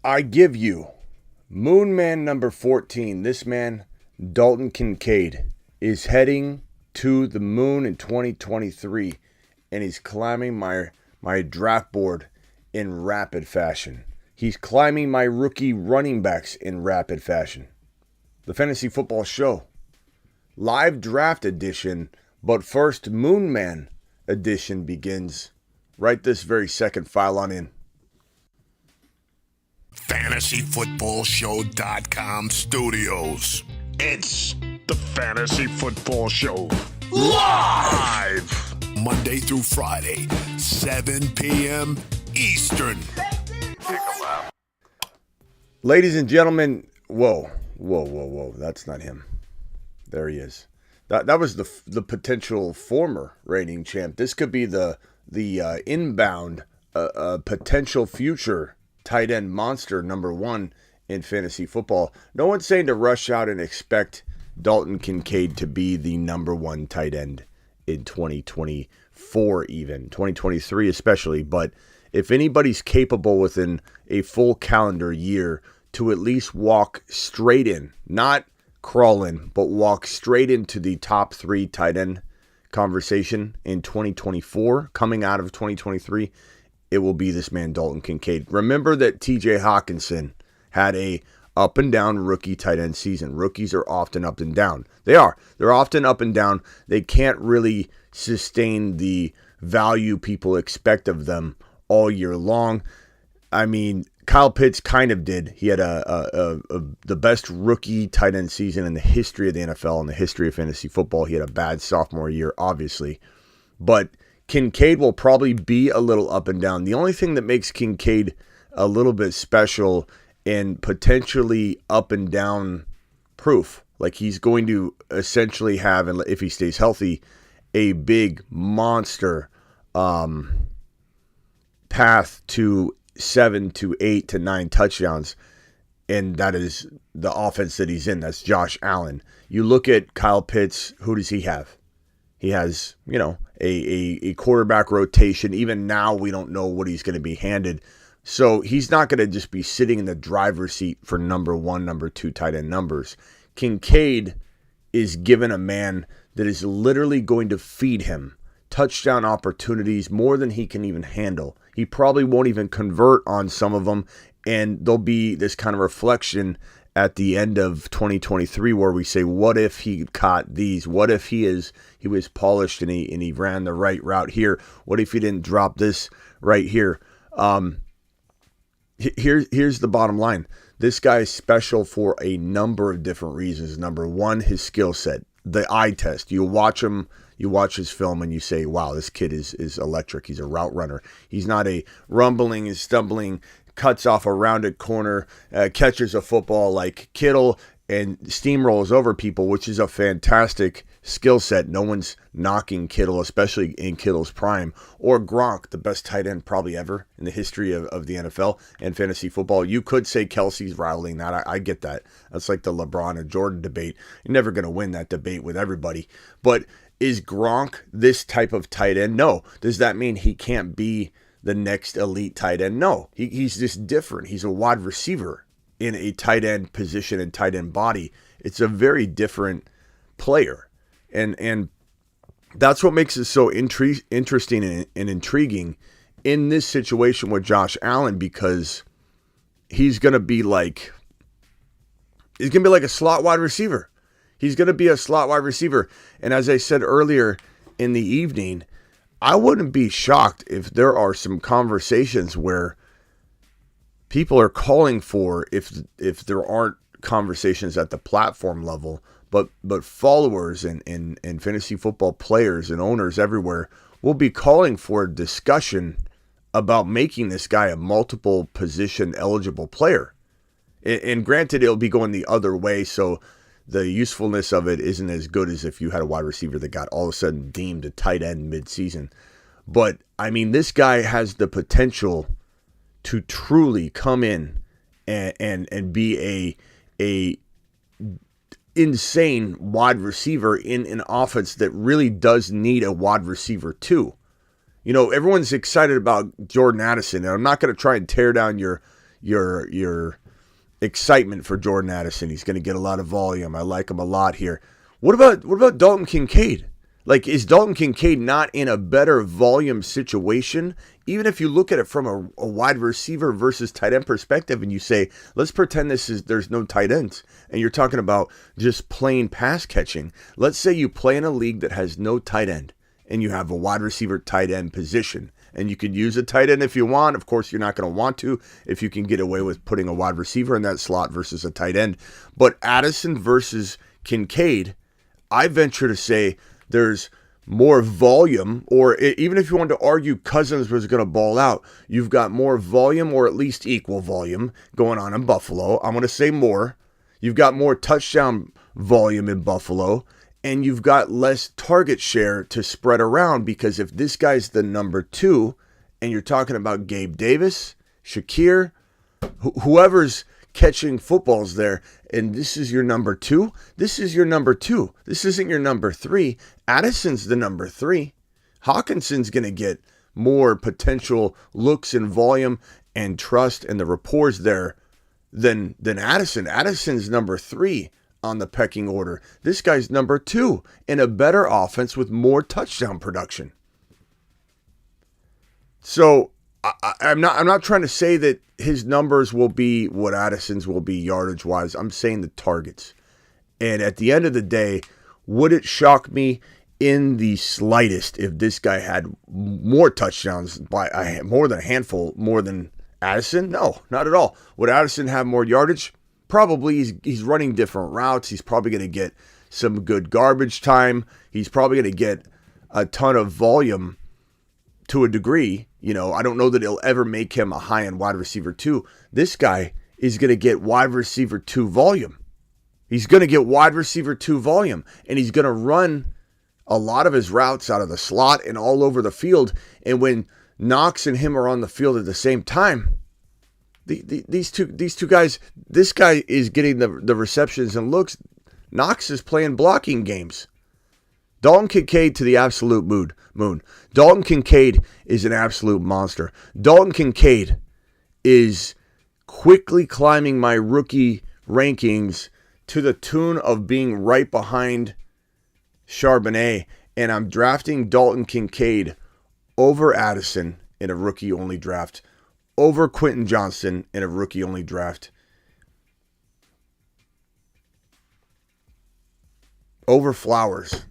I give you Moon Man number 14. This man, Dalton Kincaid, is heading to the moon in 2023, and he's climbing my draft board in rapid fashion. He's climbing my rookie running backs in rapid fashion. The Fantasy Football Show, live draft edition, but first Moon Man edition begins right this very second. File on in. FantasyFootballShow.com studios. It's the Fantasy Football Show. Live! Monday through Friday, 7 p.m. Eastern. Ladies and gentlemen, whoa. That's not him. There he is. That was the potential former reigning champ. This could be the inbound potential future tight end monster number one in fantasy football. No one's saying to rush out and expect Dalton Kincaid to be the number one tight end in 2024, even 2023 especially. But if anybody's capable within a full calendar year to at least walk straight in, not crawl in, but walk straight into the top three tight end conversation in 2024, coming out of 2023, it will be this man, Dalton Kincaid. Remember that TJ Hawkinson had a up and down rookie tight end season. Rookies are often up and down. They're often up and down. They can't really sustain the value people expect of them all year long. I mean, Kyle Pitts kind of did. He had the best rookie tight end season in the history of the NFL, in the history of fantasy football. He had a bad sophomore year, obviously. But Kincaid will probably be a little up and down. The only thing that makes Kincaid a little bit special and potentially up and down proof, like he's going to essentially have, and if he stays healthy, a big monster path to 7 to 8 to 9 touchdowns, and that is the offense that he's in. That's Josh Allen. You look at Kyle Pitts, who does he have? He has, a quarterback rotation. Even now, we don't know what he's going to be handed. So he's not going to just be sitting in the driver's seat for number one, number two tight end numbers. Kincaid is given a man that is literally going to feed him touchdown opportunities more than he can even handle. He probably won't even convert on some of them, and there'll be this kind of reflection at the end of 2023 where we say, what if he caught these? What if he was polished and he ran the right route here? What if he didn't drop this right here? Here's the bottom line. This guy is special for a number of different reasons. Number one, his skill set, the eye test. You watch him, you watch his film, and you say, wow, this kid is electric. He's a route runner. He's not a rumbling and stumbling, cuts off a rounded corner, catches a football like Kittle, and steamrolls over people, which is a fantastic skill set. No one's knocking Kittle, especially in Kittle's prime, or Gronk, the best tight end probably ever in the history of the NFL and fantasy football. You could say Kelsey's rivaling that. I get that. That's like the LeBron and Jordan debate. You're never going to win that debate with everybody. But is Gronk this type of tight end? No. Does that mean he can't be the next elite tight end? No. He's just different. He's a wide receiver in a tight end position and tight end body. It's a very different player. And that's what makes it so interesting and intriguing in this situation with Josh Allen, because he's going to be like a slot wide receiver. He's going to be a slot wide receiver. And as I said earlier in the evening, I wouldn't be shocked if there are some conversations where people are calling for, if there aren't conversations at the platform level, but followers and fantasy football players and owners everywhere will be calling for a discussion about making this guy a multiple position eligible player. And granted, it'll be going the other way, so the usefulness of it isn't as good as if you had a wide receiver that got all of a sudden deemed a tight end midseason. But, I mean, this guy has the potential to truly come in and be a insane wide receiver in an offense that really does need a wide receiver too. You know, everyone's excited about Jordan Addison, and I'm not going to try and tear down your your excitement for Jordan Addison. He's going to get a lot of volume. I like him a lot here. What about Dalton Kincaid? Like, is Dalton Kincaid not in a better volume situation? Even if you look at it from a wide receiver versus tight end perspective, and you say, let's pretend there's no tight ends, and you're talking about just plain pass catching. Let's say you play in a league that has no tight end, and you have a wide receiver tight end position, and you could use a tight end if you want. Of course, you're not going to want to if you can get away with putting a wide receiver in that slot versus a tight end. But Addison versus Kincaid, I venture to say there's more volume, or even if you wanted to argue Cousins was going to ball out, you've got more volume, or at least equal volume going on in Buffalo. I'm going to say more. You've got more touchdown volume in Buffalo, and you've got less target share to spread around, because if this guy's the number 2, and you're talking about Gabe Davis, Shakir, whoever's catching footballs there, and this is your number 2, this is your number 2. This isn't your number 3. Addison's the number 3. Hawkinson's going to get more potential looks and volume and trust and the rapports there than Addison. Addison's number 3 on the pecking order. This guy's number 2 in a better offense with more touchdown production. So I'm not trying to say that his numbers will be what Addison's will be yardage wise. I'm saying the targets. And at the end of the day, would it shock me in the slightest if this guy had more touchdowns by more than a handful, more than Addison? No, not at all. Would Addison have more yardage? Probably. He's running different routes. He's probably going to get some good garbage time. He's probably going to get a ton of volume to a degree. You know, I don't know that it'll ever make him a high-end wide receiver 2. This guy is going to get wide receiver 2 volume. He's going to get wide receiver 2 volume, and he's going to run a lot of his routes out of the slot and all over the field. And when Knox and him are on the field at the same time, these two guys, this guy is getting the receptions and looks. Knox is playing blocking games. Dalton Kincaid to the absolute moon. Dalton Kincaid is an absolute monster. Dalton Kincaid is quickly climbing my rookie rankings to the tune of being right behind Charbonnet, and I'm drafting Dalton Kincaid over Addison in a rookie-only draft, over Quentin Johnston in a rookie-only draft, over Flowers.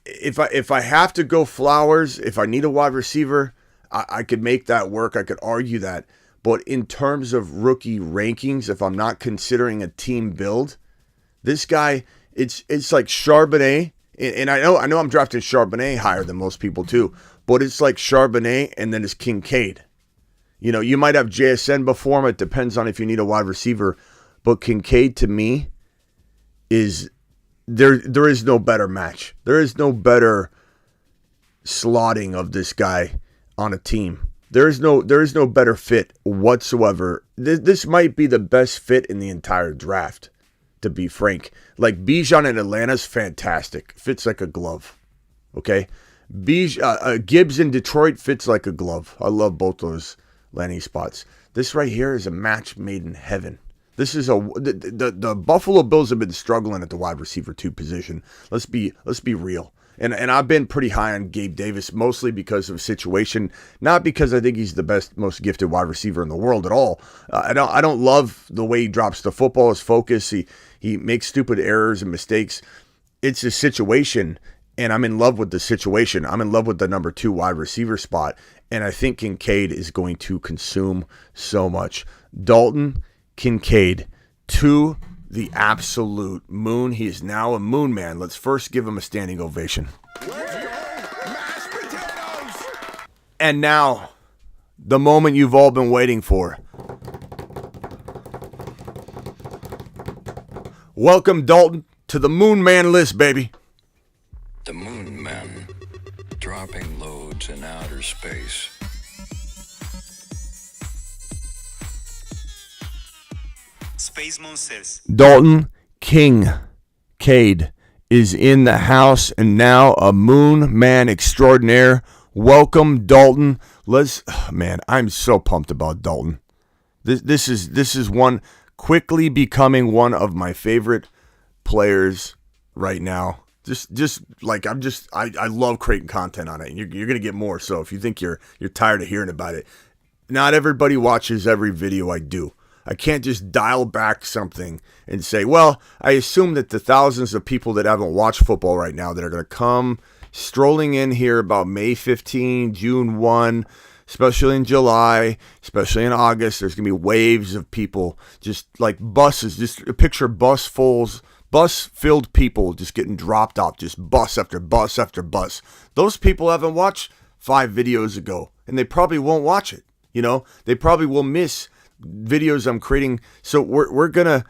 If I have to go Flowers, if I need a wide receiver, I could make that work. I could argue that. But in terms of rookie rankings, if I'm not considering a team build, this guy, it's like Charbonnet. And I know I'm drafting Charbonnet higher than most people too. But it's like Charbonnet and then it's Kincaid. You know, you might have JSN before him. It depends on if you need a wide receiver. But Kincaid to me is... There is no better match. There is no better slotting of this guy on a team. There is no better fit whatsoever. This might be the best fit in the entire draft, to be frank. Like Bijan in Atlanta's fantastic. Fits like a glove. Okay? Gibbs in Detroit fits like a glove. I love both those landing spots. This right here is a match made in heaven. This is the Buffalo Bills have been struggling at the wide receiver 2 position. Let's be real. And I've been pretty high on Gabe Davis, mostly because of situation, not because I think he's the best, most gifted wide receiver in the world at all. I don't love the way he drops the football, his focus. He makes stupid errors and mistakes. It's a situation, and I'm in love with the situation. I'm in love with the number 2 wide receiver spot, and I think Kincaid is going to consume so much. Dalton Kincaid to the absolute moon. He is now a moon man. Let's first give him a standing ovation. And now, the moment you've all been waiting for. Welcome, Dalton, to the Moon Man list, baby. The Moon Men, dropping loads in outer space. Space Monsters. Dalton Kincaid is in the house and now a Moon Man extraordinaire. Welcome, Dalton. Man, I'm so pumped about Dalton. This is one quickly becoming one of my favorite players right now. Just like I love creating content on it, and you're gonna get more. So if you think you're tired of hearing about it, not everybody watches every video I do. I can't just dial back something and say, well, I assume that the thousands of people that haven't watched football right now that are gonna come strolling in here about May 15, June 1, especially in July, especially in August, there's gonna be waves of people, just like buses. Just picture bus-filled people just getting dropped off, just bus after bus after bus. Those people haven't watched 5 videos ago, and they probably won't watch it. You know, they probably will miss videos I'm creating. So we're gonna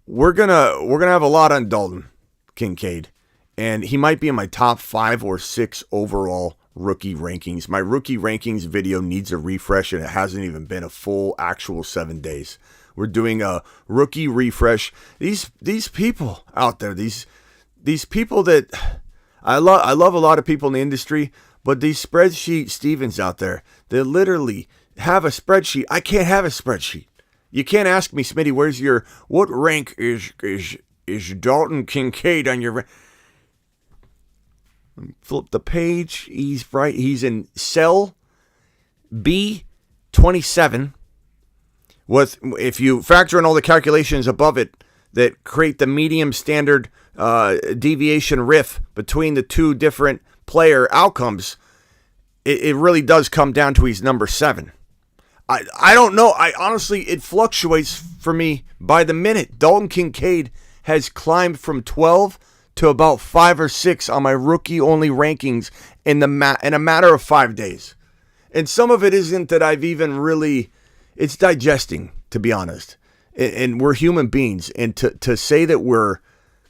have a lot on Dalton Kincaid, and he might be in my top 5 or 6 overall rookie rankings. My rookie rankings video needs a refresh, and it hasn't even been a full actual 7 days. We're doing a rookie refresh. These people out there, these people that I love a lot of people in the industry, but these spreadsheet Stevens out there, they literally have a spreadsheet. I can't have a spreadsheet. You can't ask me, Smitty, what rank is Dalton Kincaid on your flip the page. He's right. He's in cell B27. If you factor in all the calculations above it that create the medium standard deviation riff between the two different player outcomes, it really does come down to he's number 7. I don't know. Honestly, it fluctuates for me by the minute. Dalton Kincaid has climbed from 12 to about 5 or 6 on my rookie-only rankings in a matter of 5 days. And some of it isn't that I've even really... It's digesting, to be honest. And we're human beings. And to say that we're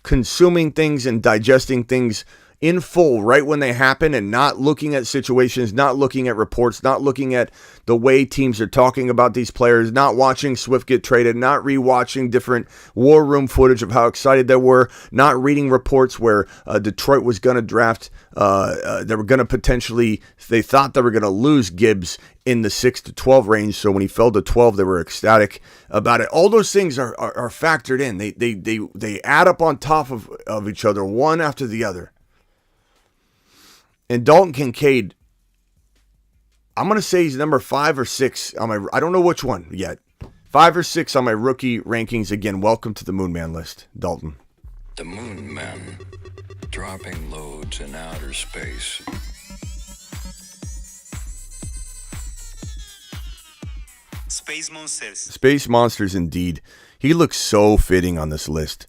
consuming things and digesting things in full right when they happen and not looking at situations, not looking at reports, not looking at the way teams are talking about these players, not watching Swift get traded, not rewatching different war room footage of how excited they were, not reading reports where Detroit was going to draft, they were going to potentially, they thought they were going to lose Gibbs in the 6 to 12 range. So when he fell to 12, they were ecstatic about it. All those things are factored in. They add up on top of each other, one after the other. And Dalton Kincaid, I'm going to say he's number 5 or 6 on my, I don't know which one yet. 5 or 6 on my rookie rankings. Again, welcome to the Moon Man list, Dalton. The Moon Men, dropping loads in outer space. Space Monsters. Space Monsters, indeed. He looks so fitting on this list.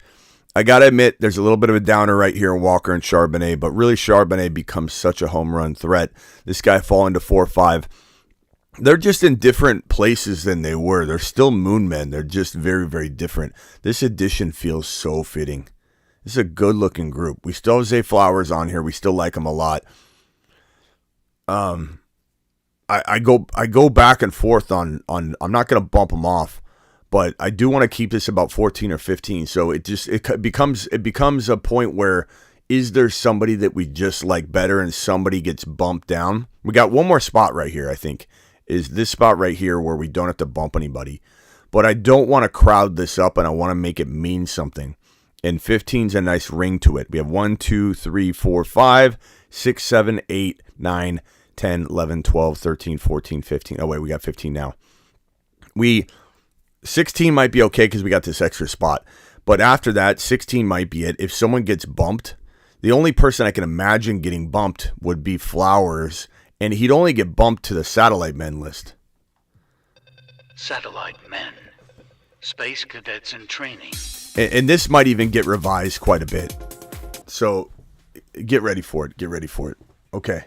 I got to admit, there's a little bit of a downer right here in Walker and Charbonnet, but really Charbonnet becomes such a home run threat. This guy falling to 4-5. They're just in different places than they were. They're still Moon Men. They're just very, very different. This edition feels so fitting. This is a good-looking group. We still have Zay Flowers on here. We still like him a lot. I go back and forth on I'm not going to bump him off. But I do want to keep this about 14 or 15. So it becomes a point where, is there somebody that we just like better and somebody gets bumped down? We got one more spot right here, I think, is this spot right here where we don't have to bump anybody. But I don't want to crowd this up, and I want to make it mean something. And 15's a nice ring to it. We have 1, 2, 3, 4, 5, 6, 7, 8, 9, 10, 11, 12, 13, 14, 15. Oh, wait, we got 15 now. 16 might be okay because we got this extra spot. But after that, 16 might be it. If someone gets bumped, the only person I can imagine getting bumped would be Flowers, and he'd only get bumped to the Satellite Men list. Satellite Men. Space cadets in training. And this might even get revised quite a bit. So get ready for it. Get ready for it. Okay.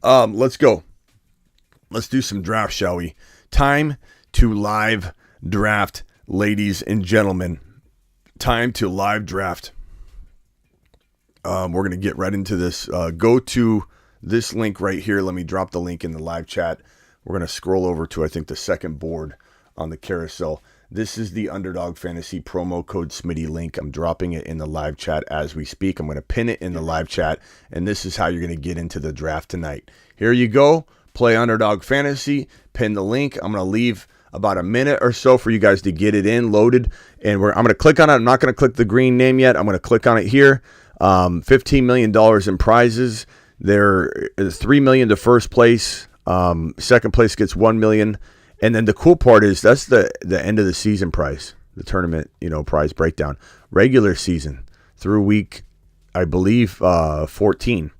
Let's go. Let's do some drafts, shall we? Time to live draft, ladies and gentlemen. Time to live draft. We're going to get right into this. Go to this link right here. Let me drop the link in the live chat. We're going to scroll over to, I think, the second board on the carousel. This is the Underdog Fantasy promo code Smitty link. I'm dropping it in the live chat as we speak. I'm going to pin it in the live chat, and this is how you're going to get into the draft tonight. Here you go. Play Underdog Fantasy. Pin the link. I'm going to leave about a minute or so for you guys to get it in, loaded. And I'm going to click on it. I'm not going to click the green name yet. I'm going to click on it here. $15 million in prizes. There is $3 million to first place. Second place gets $1 million. And then the cool part is that's the end of the season prize, the tournament, prize breakdown. Regular season through week, I believe, 14.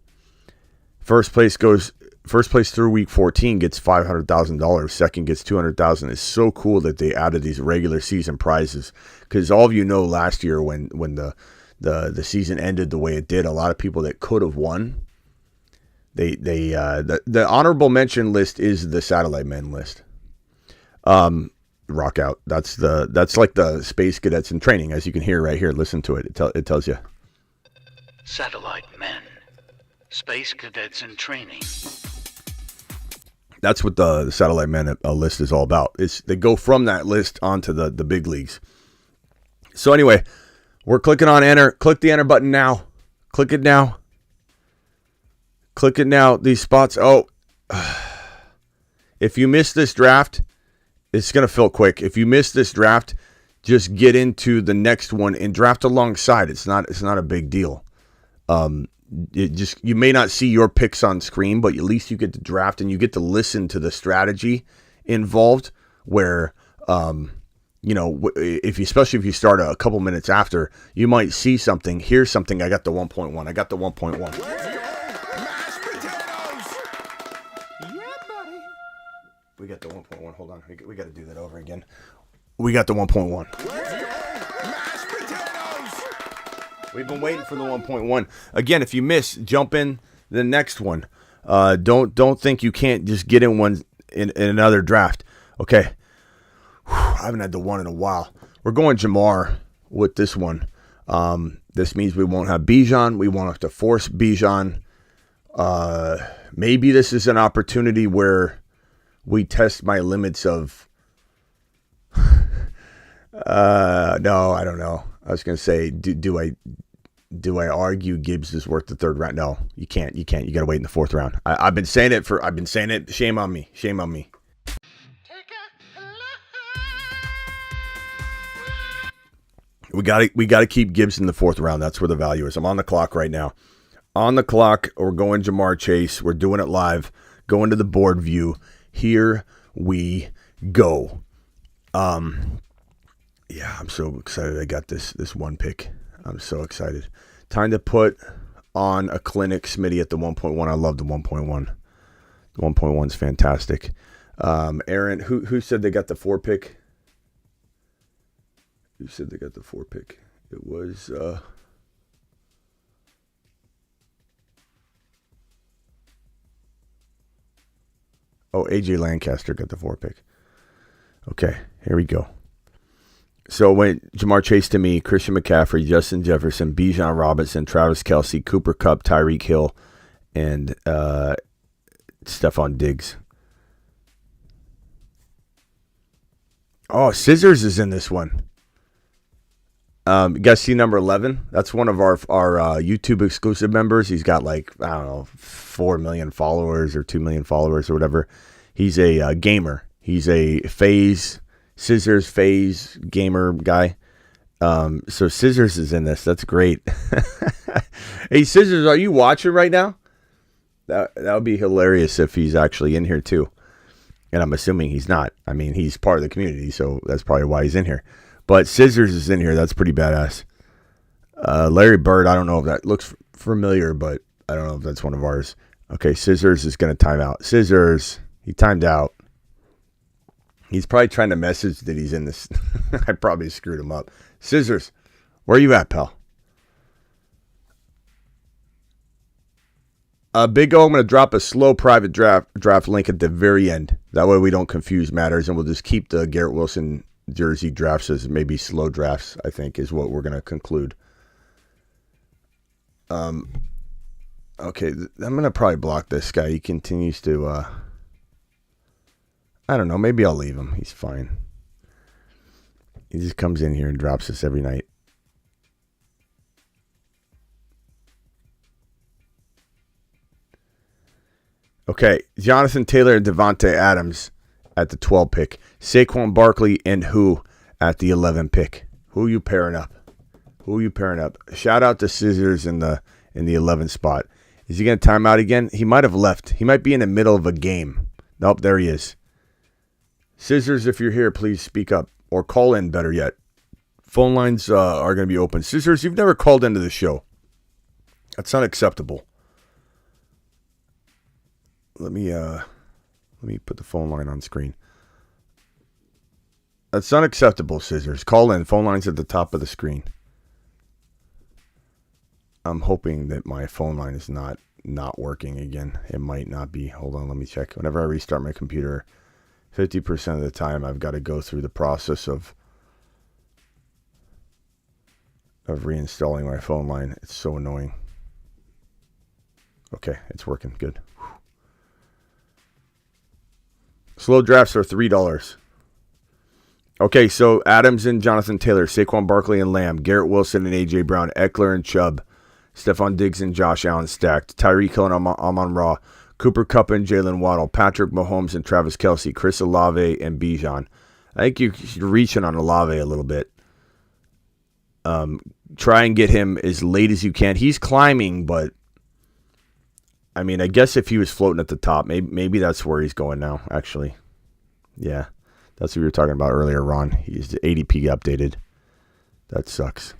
First place through week 14 gets $500,000. Second gets $200,000. It's so cool that they added these regular season prizes, because all of you know last year when the season ended the way it did, a lot of people that could have won. The honorable mention list is the Satellite Men list. Rock out. That's like the Space Cadets in Training, as you can hear right here. Listen to it. It tells you. Satellite Men. Space Cadets in Training. That's what the Satellite Men list is all about. They go from that list onto the big leagues. So anyway, we're clicking on enter. Click the enter button now. Click it now. Click it now. These spots. Oh, if you miss this draft, it's going to fill quick. If you miss this draft, just get into the next one and draft alongside. It's not a big deal. You may not see your picks on screen, but at least you get to draft and you get to listen to the strategy involved where, especially if you start a couple minutes after, you might see something, hear something. I got the 1.1. I got the 1.1. We got the 1.1. Hold on. We got to do that over again. We got the 1.1. We've been waiting for the 1.1. Again, if you miss, jump in the next one. Don't think you can't just get in one in another draft. Okay. I haven't had the one in a while. We're going Jamar with this one. This means we won't have Bijan. We won't have to force Bijan. Maybe this is an opportunity where we test my limits of... no, I don't know. I was going to say, do I argue Gibbs is worth the third round? No, you can't. You got to wait in the fourth round. I've been saying it. Shame on me. We got to keep Gibbs in the fourth round. That's where the value is. I'm on the clock right now. On the clock, we're going Jamar Chase. We're doing it live. Going to the board view. Here we go. Yeah, I'm so excited. I got this one pick. I'm so excited. Time to put on a clinic Smitty at the 1.1. I love the 1.1. The 1.1 is fantastic. Aaron, who said they got the 4 pick? Who said they got the 4 pick? It was AJ Lancaster got the 4 pick. Okay, here we go. So it went Jamar Chase to me, Christian McCaffrey, Justin Jefferson, Bijan Robinson, Travis Kelce, Cooper Kupp, Tyreek Hill, and Stephon Diggs. Oh, Scissors is in this one. You guys see number 11? That's one of our YouTube exclusive members. He's got 4 million followers or 2 million followers or whatever. He's a gamer. He's a Scissors phase gamer guy. So Scissors is in this. That's great. Hey, Scissors, are you watching right now? That would be hilarious if he's actually in here too. And I'm assuming he's not. I mean, he's part of the community, so that's probably why he's in here. But Scissors is in here. That's pretty badass. Larry Bird, I don't know if that looks familiar, but I don't know if that's one of ours. Okay, Scissors is going to time out. Scissors, he timed out. He's probably trying to message that he's in this. I probably screwed him up. Scissors, where are you at, pal? Big O, I'm going to drop a slow private draft link at the very end. That way we don't confuse matters, and we'll just keep the Garrett Wilson jersey drafts as maybe slow drafts, I think, is what we're going to conclude. Okay, I'm going to probably block this guy. He continues to, I don't know, maybe I'll leave him. He's fine. He just comes in here and drops us every night. Okay, Jonathan Taylor and Devontae Adams at the 12 pick. Saquon Barkley and who at the 11 pick? Who are you pairing up? Shout out to Scissors in the 11 spot. Is he going to time out again? He might have left. He might be in the middle of a game. Nope, there he is. Scissors, if you're here, please speak up. Or call in, better yet. Phone lines are going to be open. Scissors, you've never called into the show. That's unacceptable. Let me put the phone line on screen. That's unacceptable, Scissors. Call in. Phone line's at the top of the screen. I'm hoping that my phone line is not working again. It might not be. Hold on, let me check. Whenever I restart my computer, 50% of the time I've got to go through the process of reinstalling my phone line. It's so annoying. Okay, it's working. Good. Whew. Slow drafts are $3. Okay, so Adams and Jonathan Taylor, Saquon Barkley and Lamb, Garrett Wilson and A.J. Brown, Eckler and Chubb, Stephon Diggs and Josh Allen stacked, Tyreek Hill and Amon-Ra, Cooper Kupp and Jalen Waddle, Patrick Mahomes and Travis Kelce, Chris Olave and Bijan. I think you're reaching on Olave a little bit. Try and get him as late as you can. He's climbing, but I mean, I guess if he was floating at the top, maybe that's where he's going now, actually. Yeah, that's what we were talking about earlier, Ron. He's the ADP updated. That sucks.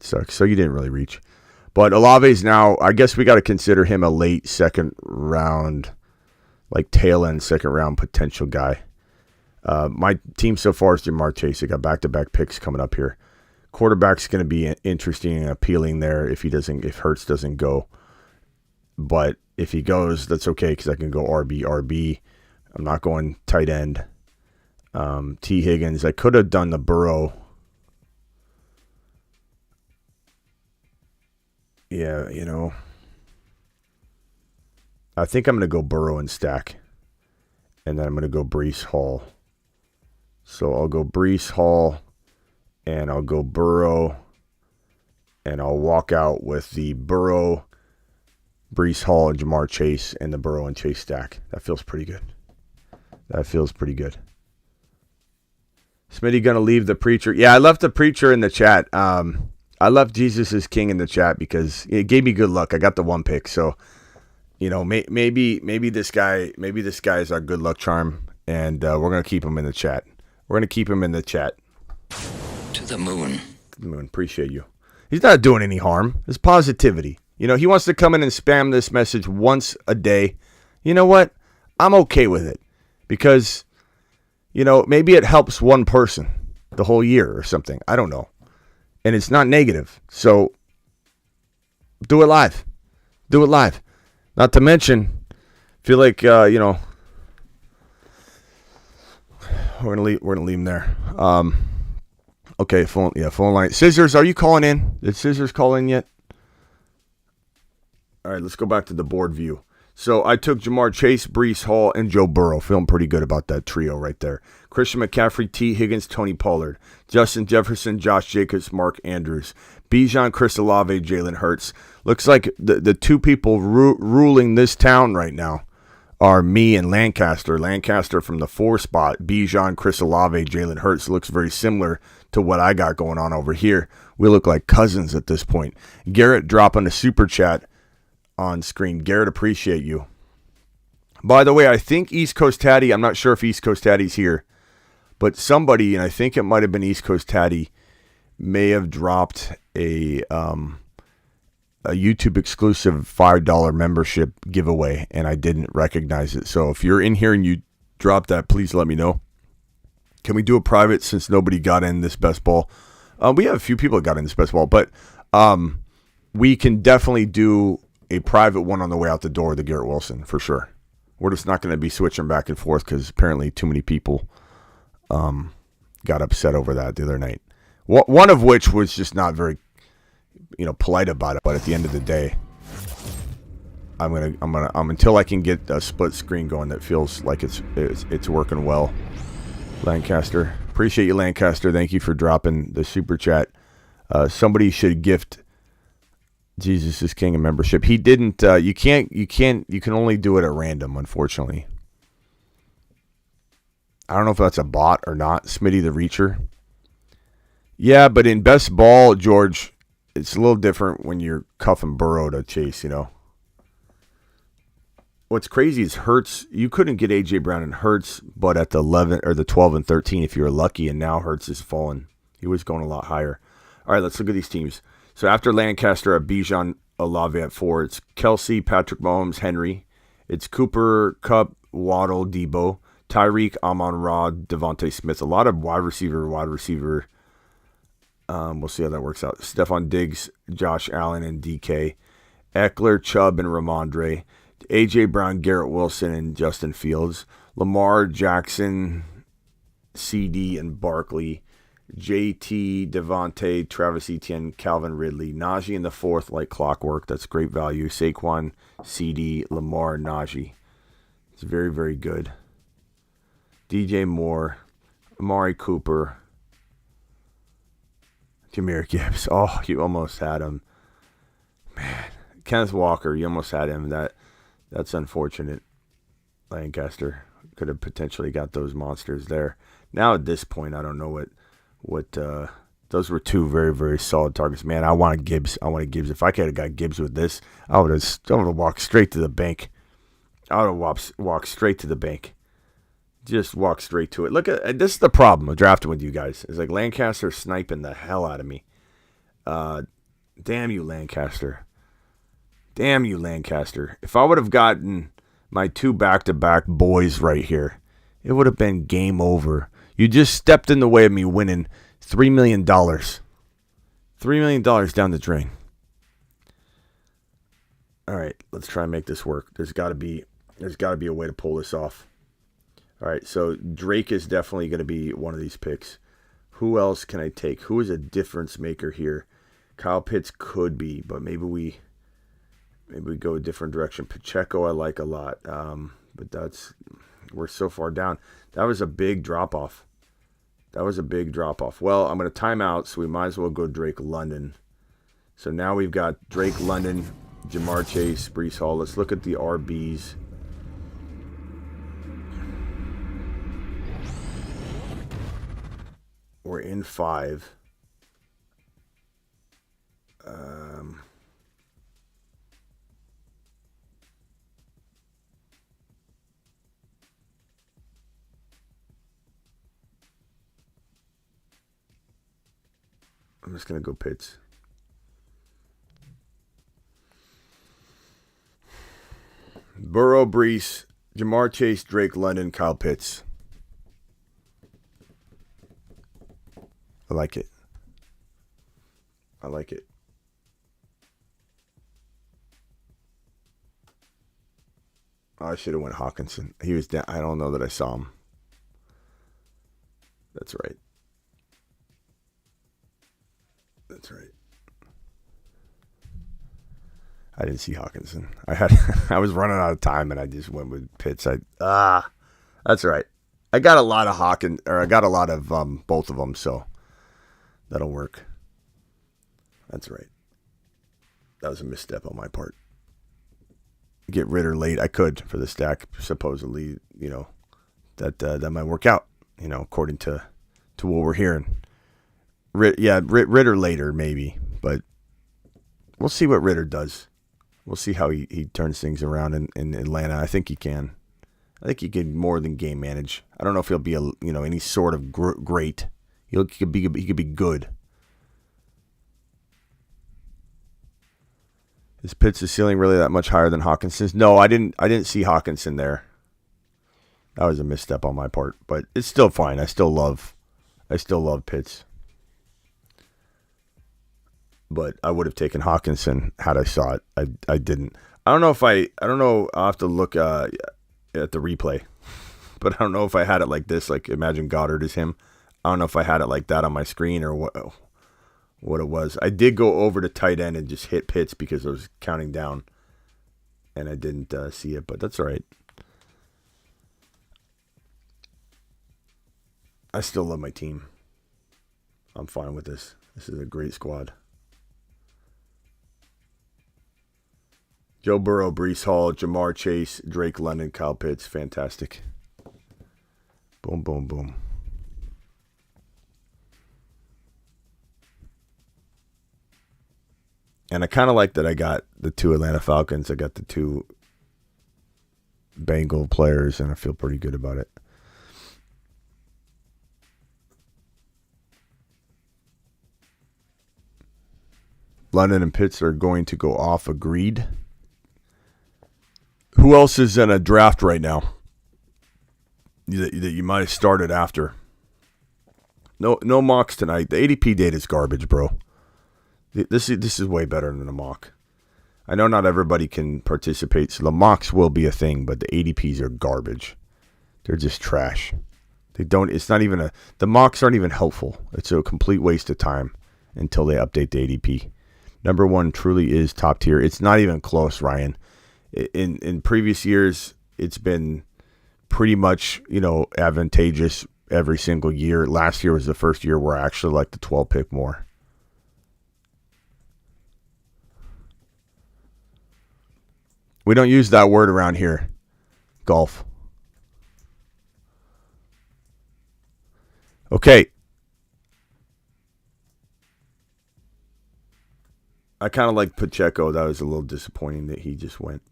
So you didn't really reach. But Olave's now, I guess we got to consider him a late second round, like tail end second round potential guy. My team so far is Jamar Chase. I got back-to-back picks coming up here. Quarterback's going to be interesting and appealing there if Hurts doesn't go. But if he goes, that's okay because I can go RB. I'm not going tight end. T. Higgins. I could have done the Burrow. Yeah, I think I'm going to go Burrow and stack. And then I'm going to go Breece Hall. So I'll go Breece Hall. And I'll go Burrow. And I'll walk out with the Burrow, Breece Hall, and Jamar Chase, and the Burrow and Chase stack. That feels pretty good. Smitty going to leave the preacher. Yeah, I left the preacher in the chat. I left Jesus is King in the chat because it gave me good luck. I got the one pick. So, maybe this guy is our good luck charm. And we're going to keep him in the chat. To the moon. Appreciate you. He's not doing any harm. It's positivity. He wants to come in and spam this message once a day. You know what? I'm okay with it because, maybe it helps one person the whole year or something. I don't know. And it's not negative. So do it live. Not to mention, feel like, we're going to leave him there. Okay, phone line. Scissors, are you calling in? Did Scissors call in yet? All right, let's go back to the board view. So I took Jamar Chase, Breece Hall, and Joe Burrow. Feeling pretty good about that trio right there. Christian McCaffrey, T. Higgins, Tony Pollard. Justin Jefferson, Josh Jacobs, Mark Andrews. Bijan, Chris Olave, Jalen Hurts. Looks like the two people ruling this town right now are me and Lancaster. Lancaster from the 4 spot. Bijan, Chris Olave, Jalen Hurts. Looks very similar to what I got going on over here. We look like cousins at this point. Garrett dropping a super chat on screen. Garrett, appreciate you. By the way, I think East Coast Tatty, I'm not sure if East Coast Tatty's here, but somebody, and I think it might have been East Coast Tatty, may have dropped a YouTube exclusive $5 membership giveaway, and I didn't recognize it. So if you're in here and you dropped that, please let me know. Can we do a private since nobody got in this best ball? We have a few people that got in this best ball, but we can definitely do a private one on the way out the door, the Garrett Wilson, for sure. We're just not going to be switching back and forth because apparently too many people got upset over that the other night. One of which was just not very, polite about it. But at the end of the day, I'm until I can get a split screen going that feels like it's working well. Lancaster, appreciate you, Lancaster. Thank you for dropping the super chat. Somebody should gift Jesus is King of membership. He didn't. You can only do it at random, unfortunately. I don't know if that's a bot or not. Smitty the Reacher. Yeah, but in best ball, George, it's a little different when you're cuffing Burrow to chase, What's crazy is Hurts. You couldn't get A.J. Brown and Hurts, but at the 11 or the 12 and 13 if you were lucky, and now Hurts is fallen. He was going a lot higher. All right, let's look at these teams. So after Lancaster at Bijan Olave at 4, it's Kelsey, Patrick Mahomes, Henry. It's Cooper, Kupp, Waddle, Debo, Tyreek, Amon-Ra, Devontae Smith. A lot of wide receiver. We'll see how that works out. Stephon Diggs, Josh Allen, and DK. Eckler, Chubb, and Ramondre. A.J. Brown, Garrett Wilson, and Justin Fields. Lamar, Jackson, CD, and Barkley. JT, Devontae, Travis Etienne, Calvin Ridley. Najee in the 4th, like clockwork. That's great value. Saquon, CD, Lamar, Najee. It's very, very good. DJ Moore, Amari Cooper, Jahmyr Gibbs. Oh, you almost had him. Man. Kenneth Walker, you almost had him. That's unfortunate. Lancaster could have potentially got those monsters there. Now at this point, I don't know what those were two very, very solid targets. Man, I wanted Gibbs. If I could have got Gibbs with this, I would have walked straight to the bank. Walked straight to the bank. Just walk straight to it. Look at this is the problem of drafting with you guys. It's like Lancaster sniping the hell out of me. Damn you, Lancaster. Damn you, Lancaster. If I would have gotten my 2 back-to-back boys right here, it would have been game over. You just stepped in the way of me winning $3 million. $3 million down the drain. All right, let's try and make this work. There's got to be a way to pull this off. All right, so Drake is definitely going to be one of these picks. Who else can I take? Who is a difference maker here? Kyle Pitts could be, but maybe we go a different direction. Pacheco I like a lot, but we're so far down. That was a big drop-off. Well, I'm going to time out, so we might as well go Drake London. So now we've got Drake London, Jamar Chase, Breece Hall. Let's look at the RBs. We're in 5. I'm just going to go Pitts. Burrow, Breece, Jamar Chase, Drake London, Kyle Pitts. I like it. Oh, I should have went Hawkinson. He was down. I don't know that I saw him. That's right. I didn't see Hawkinson. I was running out of time and I just went with Pitts. That's right. I got a lot of both of them, so that'll work. That's right. That was a misstep on my part. Get Ritter late. I could for the stack, supposedly, that might work out, according to what we're hearing. Ritter later, maybe, but we'll see what Ritter does. We'll see how he turns things around in Atlanta. I think he can. I think he can more than game manage. I don't know if he'll be any sort of great. He could be good. Is Pitts' ceiling really that much higher than Hawkinson's? No, I didn't see Hawkinson there. That was a misstep on my part, but it's still fine. I still love Pitts. But I would have taken Hawkinson had I saw it. I didn't. I don't know. I'll have to look at the replay. But I don't know if I had it like this. Like, imagine Goddard is him. I don't know if I had it like that on my screen or what it was. I did go over to tight end and just hit Pitts because I was counting down. And I didn't see it, but that's all right. I still love my team. I'm fine with this. This is a great squad. Joe Burrow, Breece Hall, Jamar Chase, Drake London, Kyle Pitts. Fantastic. Boom, boom, boom. And I kind of like that I got the 2 Atlanta Falcons. I got the 2 Bengal players, and I feel pretty good about it. London and Pitts are going to go off. Agreed. Who else is in a draft right now that you might have started after? No mocks tonight. The ADP data is garbage, bro. This is way better than a mock. I know not everybody can participate, so the mocks will be a thing, but the ADPs are garbage. They're just trash. The mocks aren't even helpful. It's a complete waste of time until they update the ADP. Number 1 truly is top tier. It's not even close, Ryan. In previous years, it's been pretty much, advantageous every single year. Last year was the first year where I actually liked the 12 pick more. We don't use that word around here. Golf. Okay. I kind of like Pacheco. That was a little disappointing that he just went.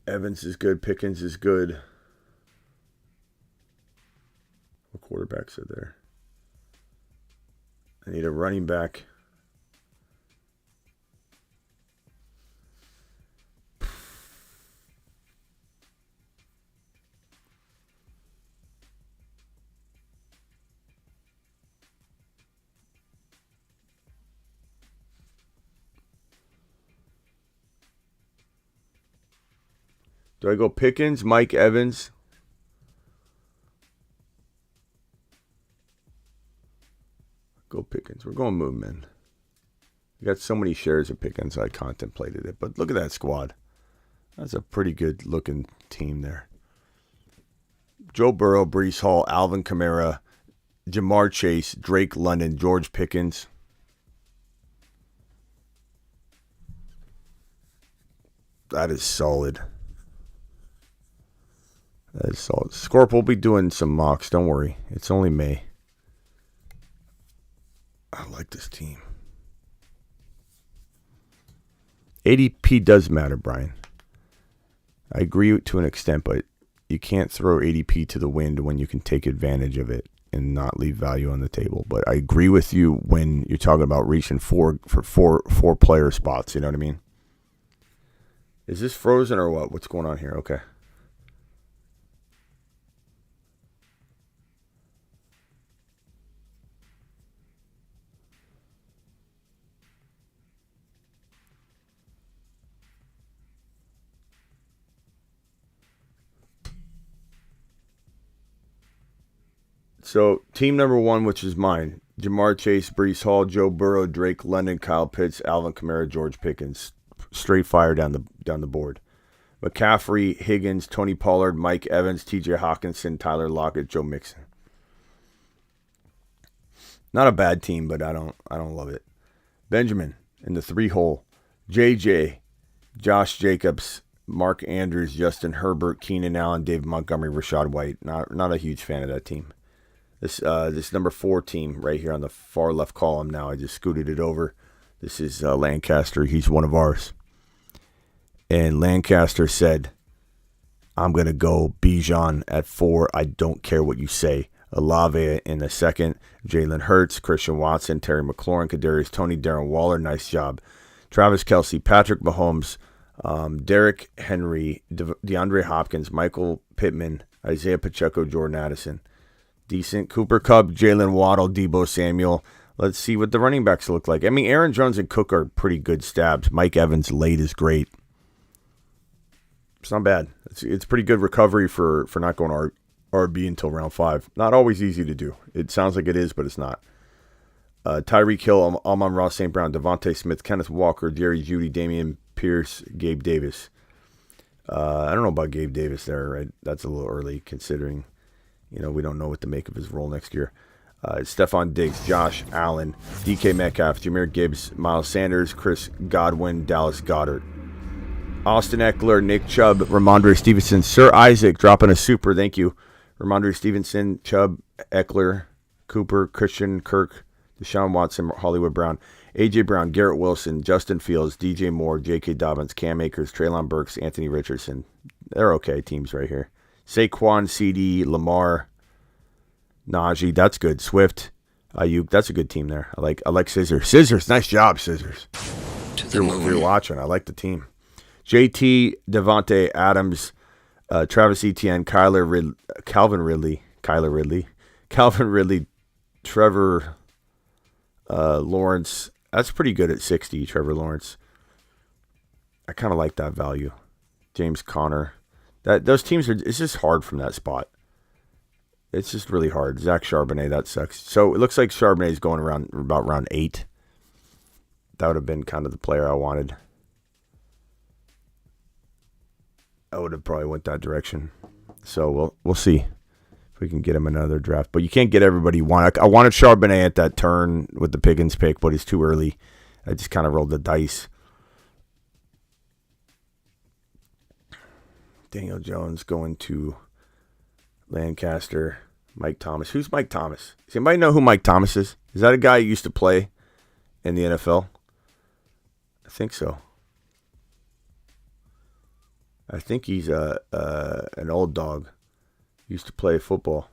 Evans is good. Pickens is good. What quarterbacks are there? I need a running back. Do I go Pickens, Mike Evans? Go Pickens. We're going Moonman. We got so many shares of Pickens, I contemplated it. But look at that squad. That's a pretty good looking team there. Joe Burrow, Breece Hall, Alvin Kamara, Jamar Chase, Drake London, George Pickens. That is solid. That is solid. Scorp will be doing some mocks. Don't worry. It's only May. I like this team. ADP does matter, Brian. I agree to an extent, but you can't throw ADP to the wind when you can take advantage of it and not leave value on the table. But I agree with you when you're talking about reaching four player spots. You know what I mean? Is this frozen or what? What's going on here? Okay. So, team number 1, which is mine, Jamar Chase, Breece Hall, Joe Burrow, Drake London, Kyle Pitts, Alvin Kamara, George Pickens. Straight fire down the board. McCaffrey, Higgins, Tony Pollard, Mike Evans, TJ Hawkinson, Tyler Lockett, Joe Mixon. Not a bad team, but I don't love it. Benjamin in the 3 hole. JJ, Josh Jacobs, Mark Andrews, Justin Herbert, Keenan Allen, David Montgomery, Rashad White. Not a huge fan of that team. This number 4 team right here on the far left column now. I just scooted it over. This is Lancaster. He's one of ours. And Lancaster said, I'm going to go Bijan at 4. I don't care what you say. Olave in the 2nd. Jalen Hurts, Christian Watson, Terry McLaurin, Kadarius Toney, Darren Waller. Nice job. Travis Kelce, Patrick Mahomes, Derrick Henry, DeAndre Hopkins, Michael Pittman, Isaiah Pacheco, Jordan Addison. Decent. Cooper Kupp, Jalen Waddle, Debo Samuel. Let's see what the running backs look like. I mean, Aaron Jones and Cook are pretty good stabs. Mike Evans late is great. It's not bad. It's pretty good recovery for not going RB until round 5. Not always easy to do. It sounds like it is, but it's not. Tyreek Hill, Amon-Ra St. Brown, Devontae Smith, Kenneth Walker, Jerry Jeudy, Damian Pierce, Gabe Davis. I don't know about Gabe Davis there, right? That's a little early considering, we don't know what to make of his role next year. Stephon Diggs, Josh Allen, DK Metcalf, Jahmyr Gibbs, Miles Sanders, Chris Godwin, Dallas Goedert. Austin Eckler, Nick Chubb, Ramondre Stevenson, Sir Isaac dropping a super. Thank you. Ramondre Stevenson, Chubb, Eckler, Cooper, Christian Kirk, Deshaun Watson, Hollywood Brown, A.J. Brown, Garrett Wilson, Justin Fields, DJ Moore, J.K. Dobbins, Cam Akers, Treylon Burks, Anthony Richardson. They're okay teams right here. Saquon, CD, Lamar, Najee. That's good. Swift, Ayuk. That's a good team there. I like Scissors. Scissors, nice job, Scissors. If you're watching, I like the team. JT, Devontae Adams, Travis Etienne, Calvin Ridley, Trevor Lawrence. That's pretty good at 60, Trevor Lawrence. I kind of like that value. James Conner. Those teams it's just hard from that spot. It's just really hard. Zach Charbonnet, that sucks. So it looks like Charbonnet's going about round 8. That would have been kind of the player I wanted. I would have probably went that direction. So we'll see if we can get him another draft. But you can't get everybody you want. I wanted Charbonnet at that turn with the Pickens pick, but he's too early. I just kind of rolled the dice. Daniel Jones going to Lancaster. Mike Thomas. Who's Mike Thomas? Does anybody know who Mike Thomas is? Is that a guy who used to play in the NFL? I think so. I think he's an old dog. Used to play football.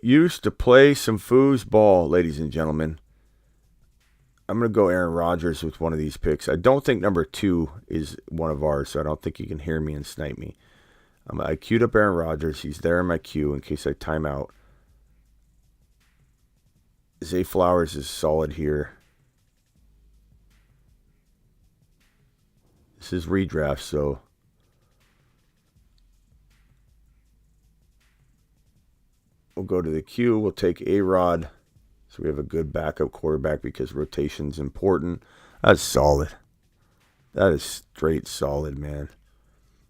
Used to play some foosball, ladies and gentlemen. I'm going to go Aaron Rodgers with one of these picks. I don't think number 2 is one of ours, so I don't think you can hear me and snipe me. I queued up Aaron Rodgers. He's there in my queue in case I time out. Zay Flowers is solid here. This is redraft, so we'll go to the queue. We'll take A-Rod. So we have a good backup quarterback because rotation's important. That's solid. That is straight solid, man.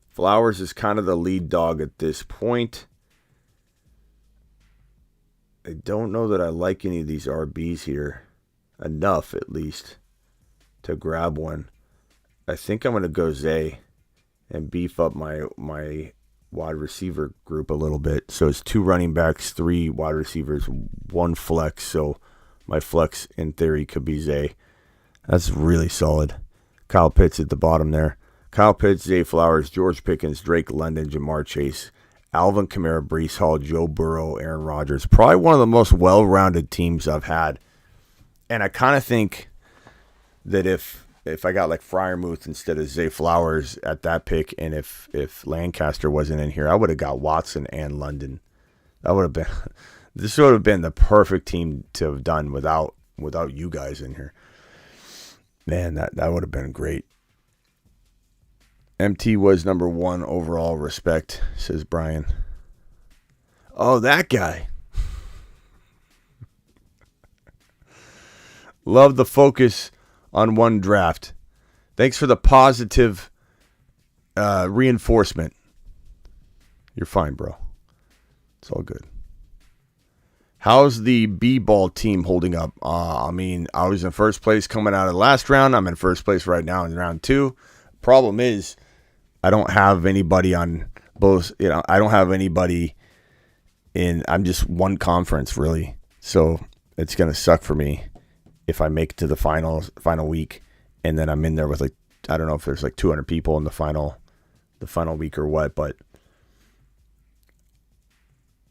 Flowers is kind of the lead dog at this point. I don't know that I like any of these RBs here. Enough, at least, to grab one. I think I'm going to go Zay and beef up my wide receiver group a little bit. So it's 2 running backs, 3 wide receivers, 1 flex. So my flex, in theory, could be Zay. That's really solid. Kyle Pitts at the bottom there. Kyle Pitts, Zay Flowers, George Pickens, Drake London, Jamar Chase, Alvin Kamara, Breece Hall, Joe Burrow, Aaron Rodgers. Probably one of the most well-rounded teams I've had. And I kind of think that if I got like Freiermuth instead of Zay Flowers at that pick, and if Lancaster wasn't in here, I would have got Watson and London. That would have been this would have been the perfect team to have done without you guys in here. Man, that would have been great. MT was number 1 overall. Respect, says Brian. Oh, that guy. Love the focus on one draft. Thanks for the positive reinforcement. You're fine, bro. It's all good. How's the B-ball team holding up? I mean, I was in first place coming out of the last round. I'm in first place right now in round 2. Problem is, I don't have anybody on both. I don't have anybody in. I'm just one conference, really. So it's going to suck for me if I make it to the final week, and then I'm in there with I don't know if there's 200 people in the final week or what, but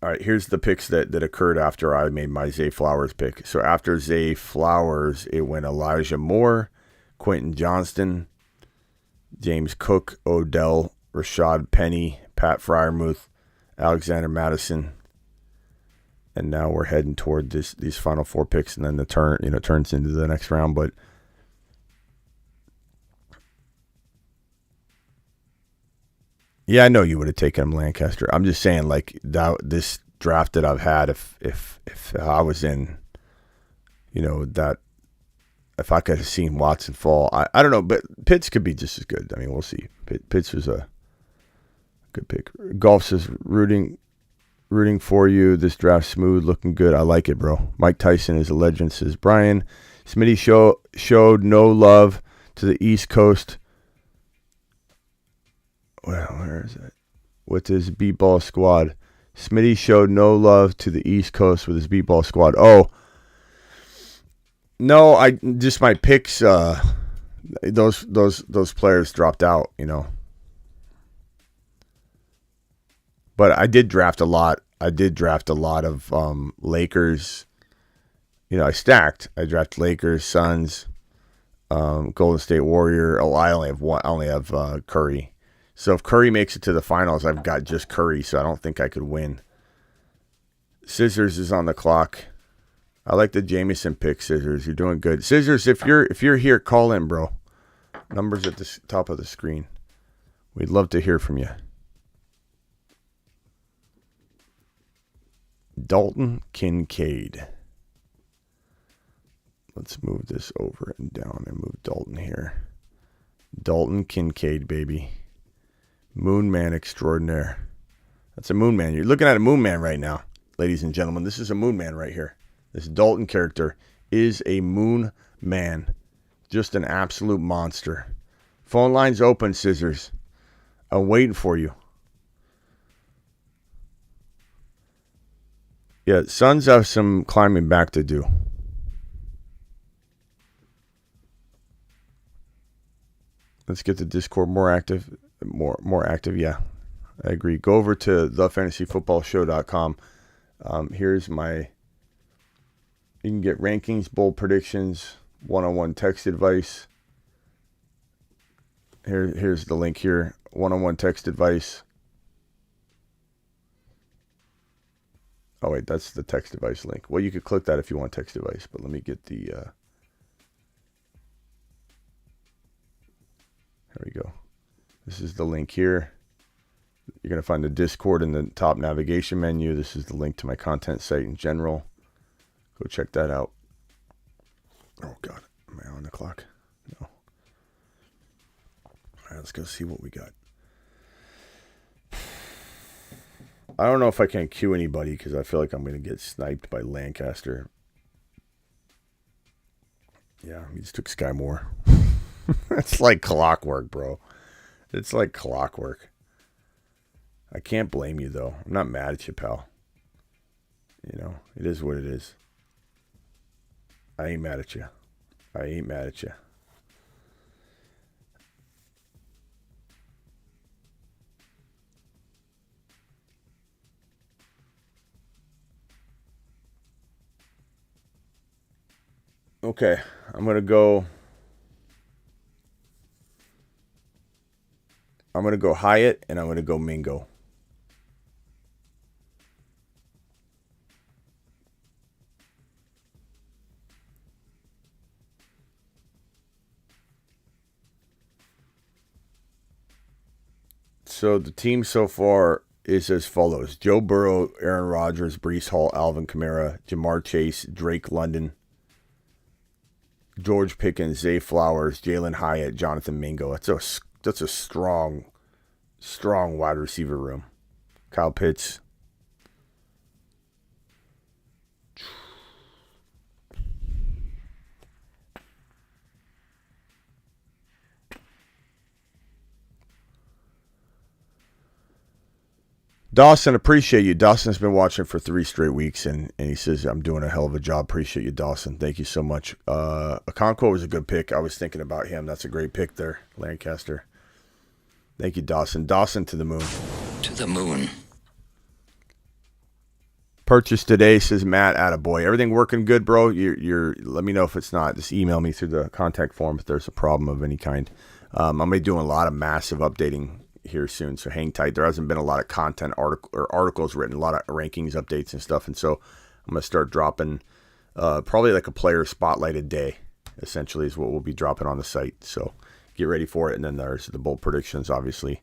all right, here's the picks that occurred after I made my Zay Flowers pick. So after Zay Flowers, it went Elijah Moore, Quentin Johnston, James Cook, Odell, Rashad Penny, Pat Freiermuth, Alexander Madison. And now we're heading toward these final 4 picks, and then the turns into the next round. But yeah, I know you would have taken him, Lancaster. I'm just saying, this draft that I've had, if I was in, that if I could have seen Watson fall, I don't know, but Pitts could be just as good. I mean, we'll see. Pitts was a good pick. Golf says rooting Rooting for you. This draft smooth, looking good. I like it, bro. Mike Tyson is a legend, says Brian. Smitty showed no love to the East Coast. Well, where is it? With his beatball squad. Smitty showed no love to the East Coast with his beatball squad. Oh, no, I just my picks. Those players dropped out, you know. But I did draft a lot. I did draft a lot of Lakers. You know, I stacked. I drafted Lakers, Suns, Golden State Warrior. Oh, I only have one. I only have Curry. So if Curry makes it to the finals, I've got just Curry. So I don't think I could win. Scissors is on the clock. I like the Jameson pick, Scissors. You're doing good, Scissors. If you're here, call in, bro. Numbers at the top of the screen. We'd love to hear from you. Dalton Kincaid. Let's move this over and down and move Dalton here. Dalton Kincaid, baby. Moon Man extraordinaire. That's a Moon Man. You're looking at a Moon Man right now, ladies and gentlemen. This is a Moon Man right here. This Dalton character is a Moon Man. Just an absolute monster. Phone lines open, Scissors. I'm waiting for you. Yeah, Suns have some climbing back to do. Let's get the Discord more active. More active, yeah. I agree. Go over to thefantasyfootballshow.com. Here's my... You can get rankings, bold predictions, one-on-one text advice. Here's the link here. One-on-one text advice. Oh, wait, that's the text device link. Well, you could click that if you want text device, but let me get the... There we go. This is the link here. You're going to find the Discord in the top navigation menu. This is the link to my content site in general. Go check that out. Oh, God. Am I on the clock? No. All right, let's go see what we got. I don't know if I can queue anybody because I feel like I'm going to get sniped by Lancaster. Yeah, he just took Sky Moore. It's like clockwork, bro. It's like clockwork. I can't blame you, though. I'm not mad at you, pal. You know, it is what it is. I ain't mad at you. I ain't mad at you. Okay, I'm going to go Hyatt and I'm going to go Mingo. So the team so far is as follows. Joe Burrow, Aaron Rodgers, Breece Hall, Alvin Kamara, Jamar Chase, Drake London, George Pickens, Zay Flowers, Jalen Hyatt, Jonathan Mingo. That's a strong wide receiver room. Kyle Pitts. Dawson, appreciate you. Dawson's been watching for 3 straight weeks, and he says, I'm doing a hell of a job. Appreciate you, Dawson. Thank you so much. Okonkwo was a good pick. I was thinking about him. That's a great pick there, Lancaster. Thank you, Dawson. Dawson to the moon. To the moon. Purchase today, says Matt. Attaboy. Everything working good, bro? You're. Let me know if it's not. Just email me through the contact form if there's a problem of any kind. I'm going to be doing a lot of massive updating here soon, so hang tight. There hasn't been a lot of content articles written, a lot of rankings, updates, and stuff, and so I'm going to start dropping probably like a player spotlight a day, essentially, is what we'll be dropping on the site. So get ready for it, and then there's the bold predictions, obviously.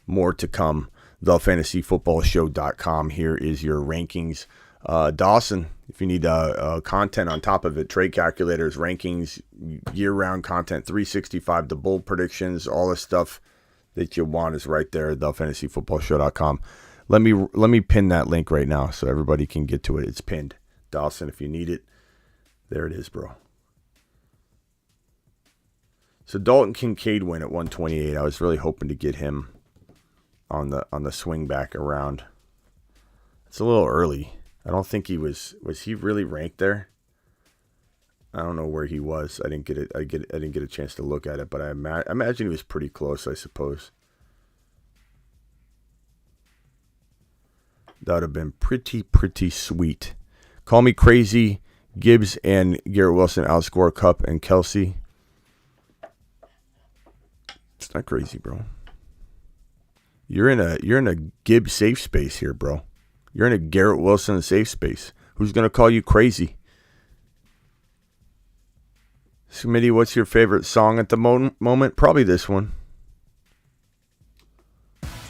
More to come. TheFantasyFootballShow.com. Here is your rankings. Dawson, if you need content on top of it, trade calculators, rankings, year-round content, 365, the bold predictions, all the stuff that you want is right there at TheFantasyFootballShow.com. Let me pin that link right now so everybody can get to it. It's pinned. Dawson, if you need it, there it is, bro. So Dalton Kincaid went at 128. I was really hoping to get him on the swing back around. It's a little early. I don't think he was he really ranked there? I don't know where he was. I didn't get it. I didn't get a chance to look at it, but I imagine he was pretty close, I suppose. That would have been pretty sweet. Call me crazy. Gibbs and Garrett Wilson outscore Kupp and Kelsey. It's not crazy, bro. You're in a Gibbs safe space here, bro. You're in a Garrett Wilson safe space. Who's gonna call you crazy? Smitty, what's your favorite song at the moment? Probably this one.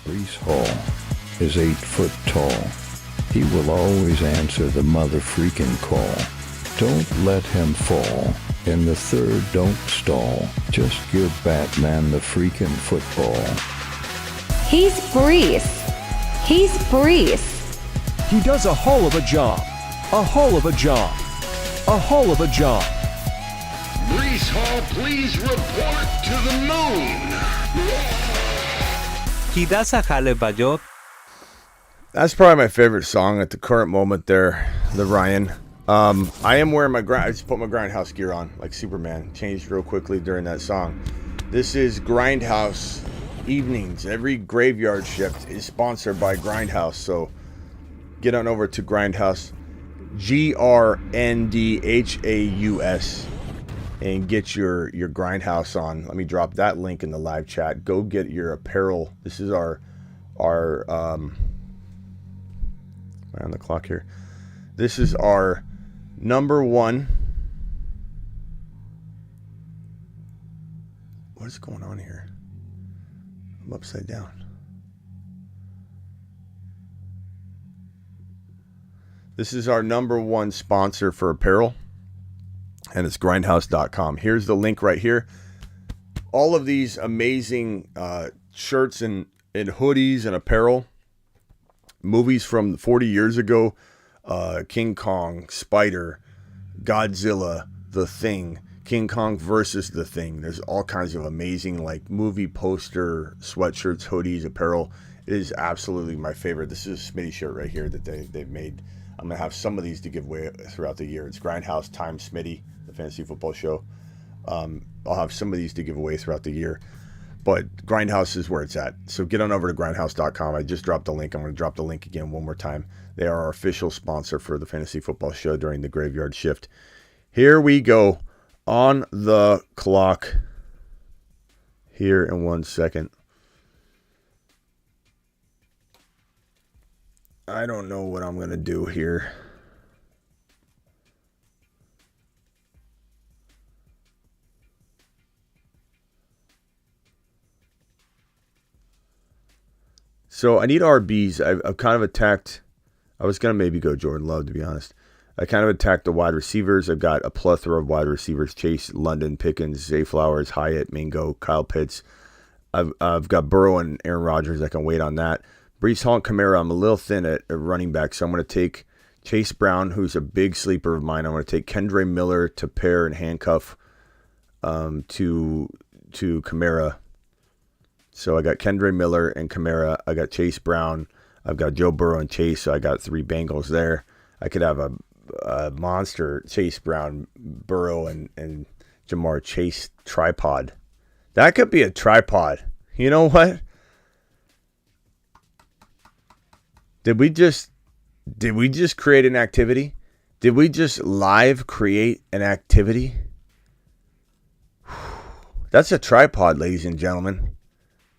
Brees Hall is 8 foot tall. He will always answer the mother freaking call. Don't let him fall. In the third, don't stall. Just give Batman the freaking football. He's Brees. He's Brees. He does a hull of a job. A hull of a job. A hull of a job. Brees Hall, please report to the moon. He does a hell of a job. That's probably my favorite song at the current moment there, the Ryan. I am wearing I just put my Grindhouse gear on, like Superman. Changed real quickly during that song. This is Grindhouse Evenings. Every graveyard shift is sponsored by Grindhouse, so get on over to Grindhouse, GRNDHAUS, and get your Grindhouse on. Let me drop that link in the live chat. Go get your apparel. This is our on the clock here. This is our number one. What is going on here? I'm upside down. This is our number one sponsor for apparel, and it's grindhouse.com. Here's the link right here. All of these amazing shirts and hoodies and apparel. Movies from 40 years ago. King Kong, Spider, Godzilla, The Thing, King Kong versus The Thing. There's all kinds of amazing like movie poster, sweatshirts, hoodies, apparel. It is absolutely my favorite. This is a Smitty shirt right here that they've made. I'm going to have some of these to give away throughout the year. It's Grindhouse times Smitty, the fantasy football show. I'll have some of these to give away throughout the year. But Grindhouse is where it's at. So get on over to grindhouse.com. I just dropped the link. I'm going to drop the link again one more time. They are our official sponsor for the fantasy football show during the graveyard shift. Here we go. On the clock. Here in 1 second. I don't know what I'm going to do here. So I need RBs. I've kind of attacked. I was going to maybe go Jordan Love, to be honest. I kind of attacked the wide receivers. I've got a plethora of wide receivers. Chase, London, Pickens, Zay Flowers, Hyatt, Mingo, Kyle Pitts. I've got Burrow and Aaron Rodgers. I can wait on that. Brees Hall and Kamara, I'm a little thin at running back, so I'm going to take Chase Brown, who's a big sleeper of mine. I'm going to take Kendre Miller to pair and handcuff to Kamara. So I got Kendre Miller and Kamara. I got Chase Brown. I've got Joe Burrow and Chase, so I got 3 Bengals there. I could have a monster Chase Brown, Burrow, and Jamar Chase tripod. That could be a tripod. You know what? Did we just create an activity? Did we just live create an activity? That's a tripod, ladies and gentlemen.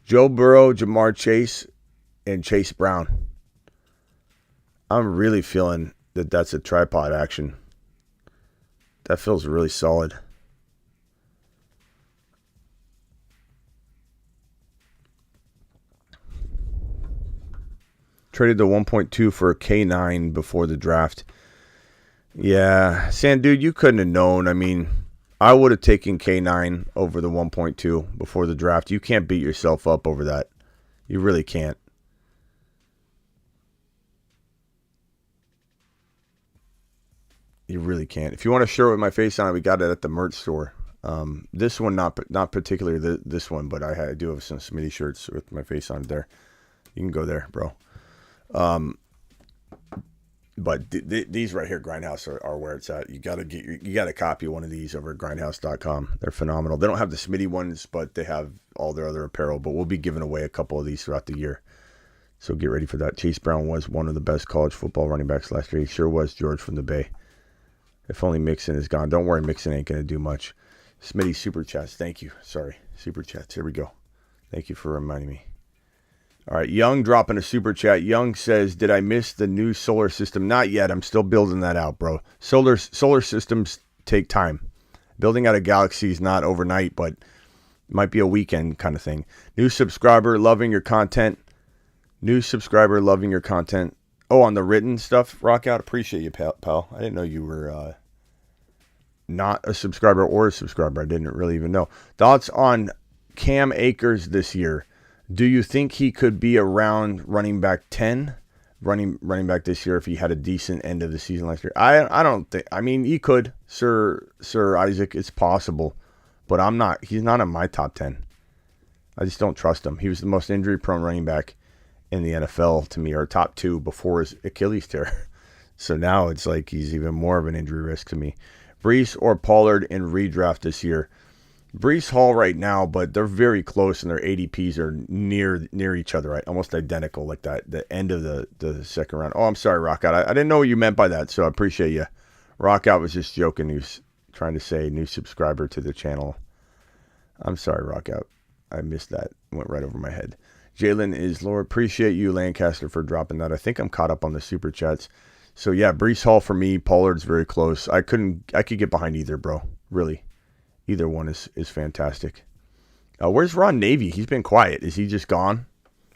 Joe Burrow, Jamar Chase, and Chase Brown. I'm really feeling that that's a tripod action. That feels really solid. Traded the 1.2 for a K9 before the draft. Yeah, Sand Dude, you couldn't have known. I mean, I would have taken K9 over the 1.2 before the draft. You can't beat yourself up over that. You really can't. You really can't. If you want a shirt with my face on it, we got it at the merch store. This one, not particularly this one, but I do have some Smitty shirts with my face on it there. You can go there, bro. But these right here, Grindhouse, are where it's at. You got to copy one of these over at grindhouse.com. They're phenomenal. They don't have the Smitty ones, but they have all their other apparel. But we'll be giving away a couple of these throughout the year. So get ready for that. Chase Brown was one of the best college football running backs last year. He sure was. George from the Bay. If only Mixon is gone. Don't worry, Mixon ain't going to do much. Smitty Super Chats. Thank you. Sorry. Super Chats. Here we go. Thank you for reminding me. All right. Young dropping a Super Chat. Young says, did I miss the new solar system? Not yet. I'm still building that out, bro. Solar systems take time. Building out a galaxy is not overnight, but it might be a weekend kind of thing. New subscriber, loving your content. New subscriber, loving your content. Oh, on the written stuff, Rock Out. Appreciate you, pal. I didn't know you were not a subscriber or a subscriber. I didn't really even know. Thoughts on Cam Akers this year? Do you think he could be around running back 10, running back this year if he had a decent end of the season last year? I don't think. I mean, he could, Sir Isaac. It's possible, but I'm not. He's not in my top 10. I just don't trust him. He was the most injury-prone running back in the NFL to me, or top 2 before his Achilles tear. So now it's like he's even more of an injury risk to me. Brees or Pollard in redraft this year. Brees Hall right now, but they're very close and their ADPs are near each other, right? Almost identical, like that the end of the second round. Oh, I'm sorry, Rockout. I didn't know what you meant by that, so I appreciate you. Rockout was just joking. He was trying to say new subscriber to the channel. I'm sorry, Rockout. I missed that. Went right over my head. Jalen is Lord. Appreciate you, Lancaster, for dropping that. I think I'm caught up on the super chats. So yeah, Brees Hall for me. Pollard's very close. I could get behind either, bro. Really, either one is fantastic. Where's Ron Navy? He's been quiet. Is he just gone,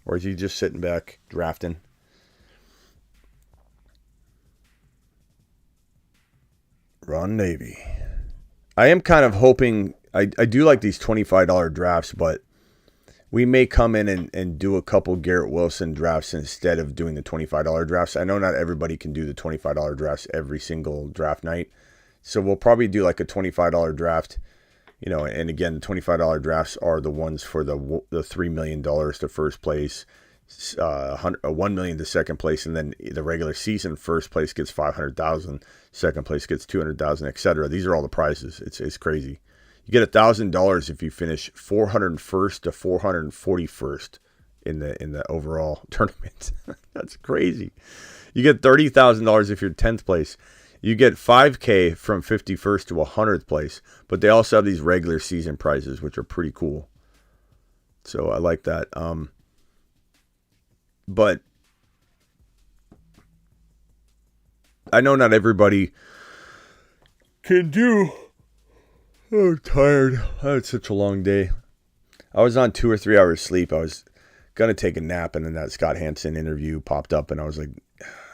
or is he just sitting back drafting? Ron Navy. I am kind of hoping. I do like these $25 drafts, but we may come in and do a couple Garrett Wilson drafts instead of doing the $25 drafts. I know not everybody can do the $25 drafts every single draft night. So we'll probably do like a $25 draft, and again, the $25 drafts are the ones for the $3 million to first place, $1 million to second place, and then the regular season first place gets $500,000, second place gets $200,000, etc. These are all the prizes. It's crazy. You get $1,000 if you finish 401st to 441st in the overall tournament. That's crazy. You get $30,000 if you're 10th place. You get $5,000 from 51st to 100th place. But they also have these regular season prizes, which are pretty cool. So I like that. But I know not everybody can do. I'm tired. I had such a long day. I was on 2 or 3 hours sleep. I was going to take a nap, and then that Scott Hansen interview popped up, and I was like,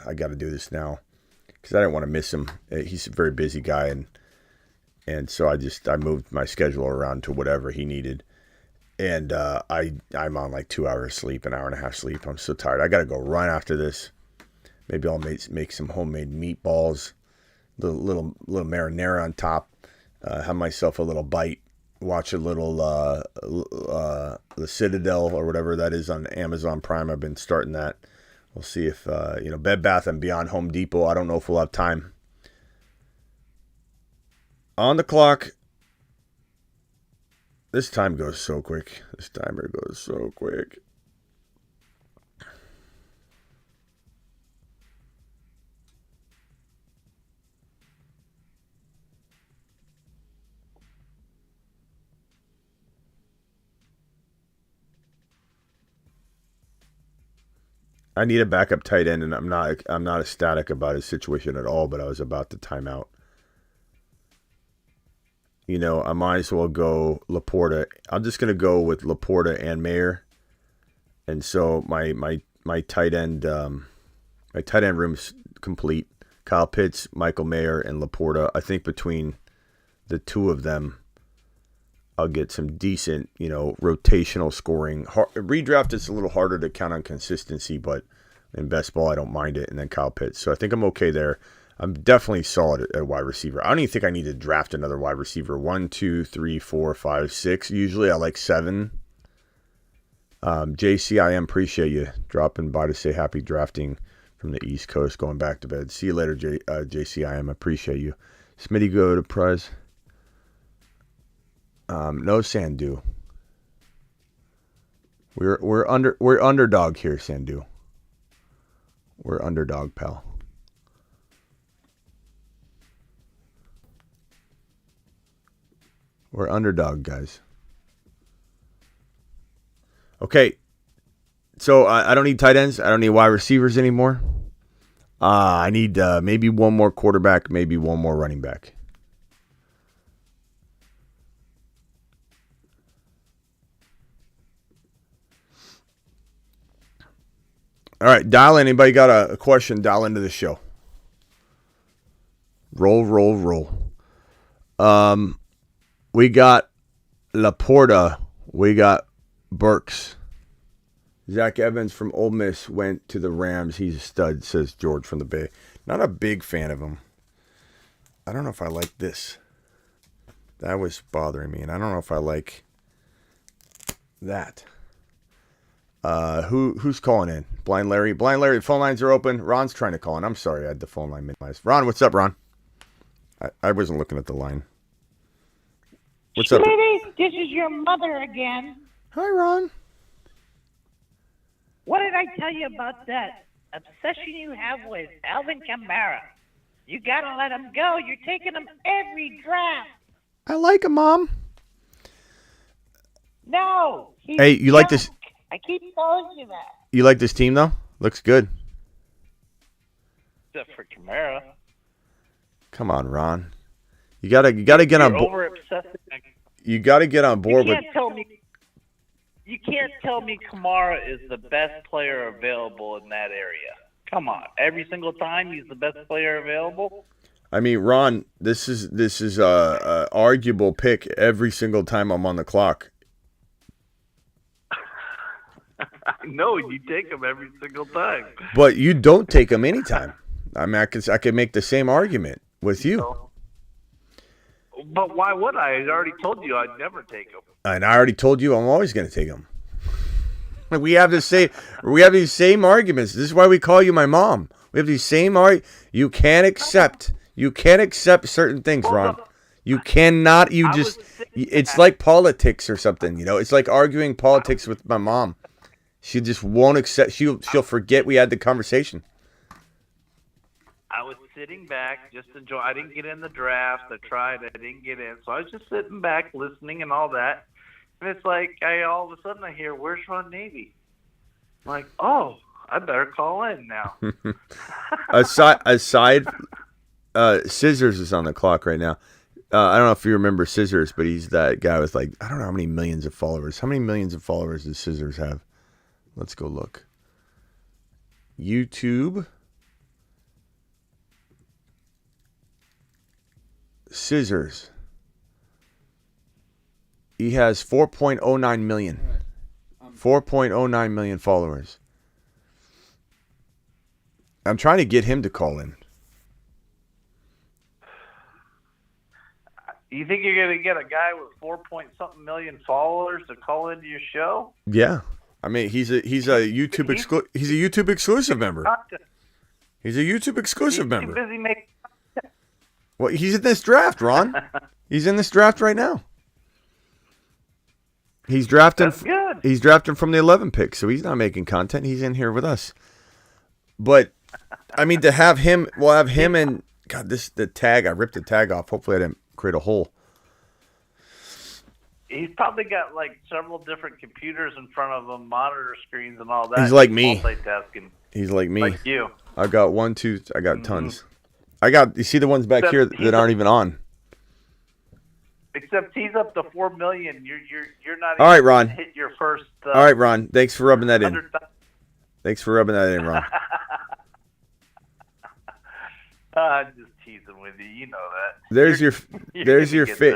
I got to do this now because I didn't want to miss him. He's a very busy guy, and so I moved my schedule around to whatever he needed. And I'm on like 2 hours sleep, an hour and a half sleep. I'm so tired. I got to go run after this. Maybe I'll make some homemade meatballs, little marinara on top. Have myself a little bite, watch a little The Citadel or whatever that is on Amazon Prime. I've been starting that. We'll see if Bed Bath & Beyond, Home Depot. I don't know if we'll have time. On the clock. This time goes so quick. This timer goes so quick. I need a backup tight end, and I'm not ecstatic about his situation at all, but I was about to time out. I might as well go Laporta. I'm just gonna go with Laporta and Mayer. And so my tight end room's complete. Kyle Pitts, Michael Mayer, and Laporta. I think between the two of them, I'll get some decent, rotational scoring. Redraft is a little harder to count on consistency, but in best ball, I don't mind it. And then Kyle Pitts. So I think I'm okay there. I'm definitely solid at wide receiver. I don't even think I need to draft another wide receiver. 1, 2, 3, 4, 5, 6. Usually I like 7. JCIM, appreciate you dropping by to say happy drafting from the East Coast, going back to bed. See you later, JCIM. Appreciate you. Smitty, go to prize. No Sandu. We're underdog here, Sandu. We're underdog, pal. We're underdog, guys. Okay. So I don't need tight ends. I don't need wide receivers anymore. I need maybe one more quarterback, maybe one more running back. All right, dial in. Anybody got a question? Dial into the show. Roll. We got Laporta. We got Burks. Zach Evans from Ole Miss went to the Rams. He's a stud, says George from the Bay. Not a big fan of him. I don't know if I like this. That was bothering me, and I don't know if I like that. Who's calling in? Blind Larry. Blind Larry, the phone lines are open. Ron's trying to call in. I'm sorry, I had the phone line minimized. Ron, what's up, Ron? I wasn't looking at the line. What's up? This is your mother again. Hi, Ron. What did I tell you about that obsession you have with Alvin Kamara? You gotta let him go. You're taking him every draft. I like him, Mom. No. Hey, you like this? I keep telling you that. You like this team, though? Looks good. Except for Kamara. Come on, Ron. You gotta get on board. You gotta get on board with. You can't tell me Kamara is the best player available in that area. Come on, every single time he's the best player available. I mean, Ron, this is a arguable pick every single time I'm on the clock. I know you take him every single time, but you don't take him anytime. I mean, I could make the same argument with you. But why would I? I already told you I'd never take him. And I already told you I'm always going to take him. We have these same arguments. This is why we call you my mom. We have these same You can't accept certain things, Ron. You cannot. It's like politics or something. You know, it's like arguing politics with my mom. She just won't accept. She'll forget we had the conversation. I was sitting back, just enjoying. I didn't get in the draft. I tried. I didn't get in. So I was just sitting back, listening and all that. And it's like, all of a sudden I hear, "Where's Ron Navy?" I'm like, oh, I better call in now. aside, Scissors is on the clock right now. I don't know if you remember Scissors, but he's that guy with I don't know how many millions of followers. How many millions of followers does Scissors have? Let's go look. YouTube. Scissors. He has 4.09 million. 4.09 million followers. I'm trying to get him to call in. You think you're going to get a guy with 4-point-something million followers to call into your show? Yeah. I mean, he's a YouTube exclusive member. He's a YouTube exclusive member. Too busy making. Well, he's in this draft, Ron. He's in this draft right now. He's drafting. That's good. He's drafting from the 11 pick, so he's not making content. He's in here with us. But I mean, to have him, we'll have him and God. The tag. I ripped the tag off. Hopefully, I didn't create a hole. He's probably got several different computers in front of him, monitor screens, and all that. He's like me. Multitasking. He's like me. Like you. I got 1, 2. I got tons. You see the ones back here that aren't even on. Except he's up to 4 million. You're not. All right, Ron. Hit your first. All right, Ron. Thanks for rubbing that in. Thanks for rubbing that in, Ron. I'm just teasing with you. You know that.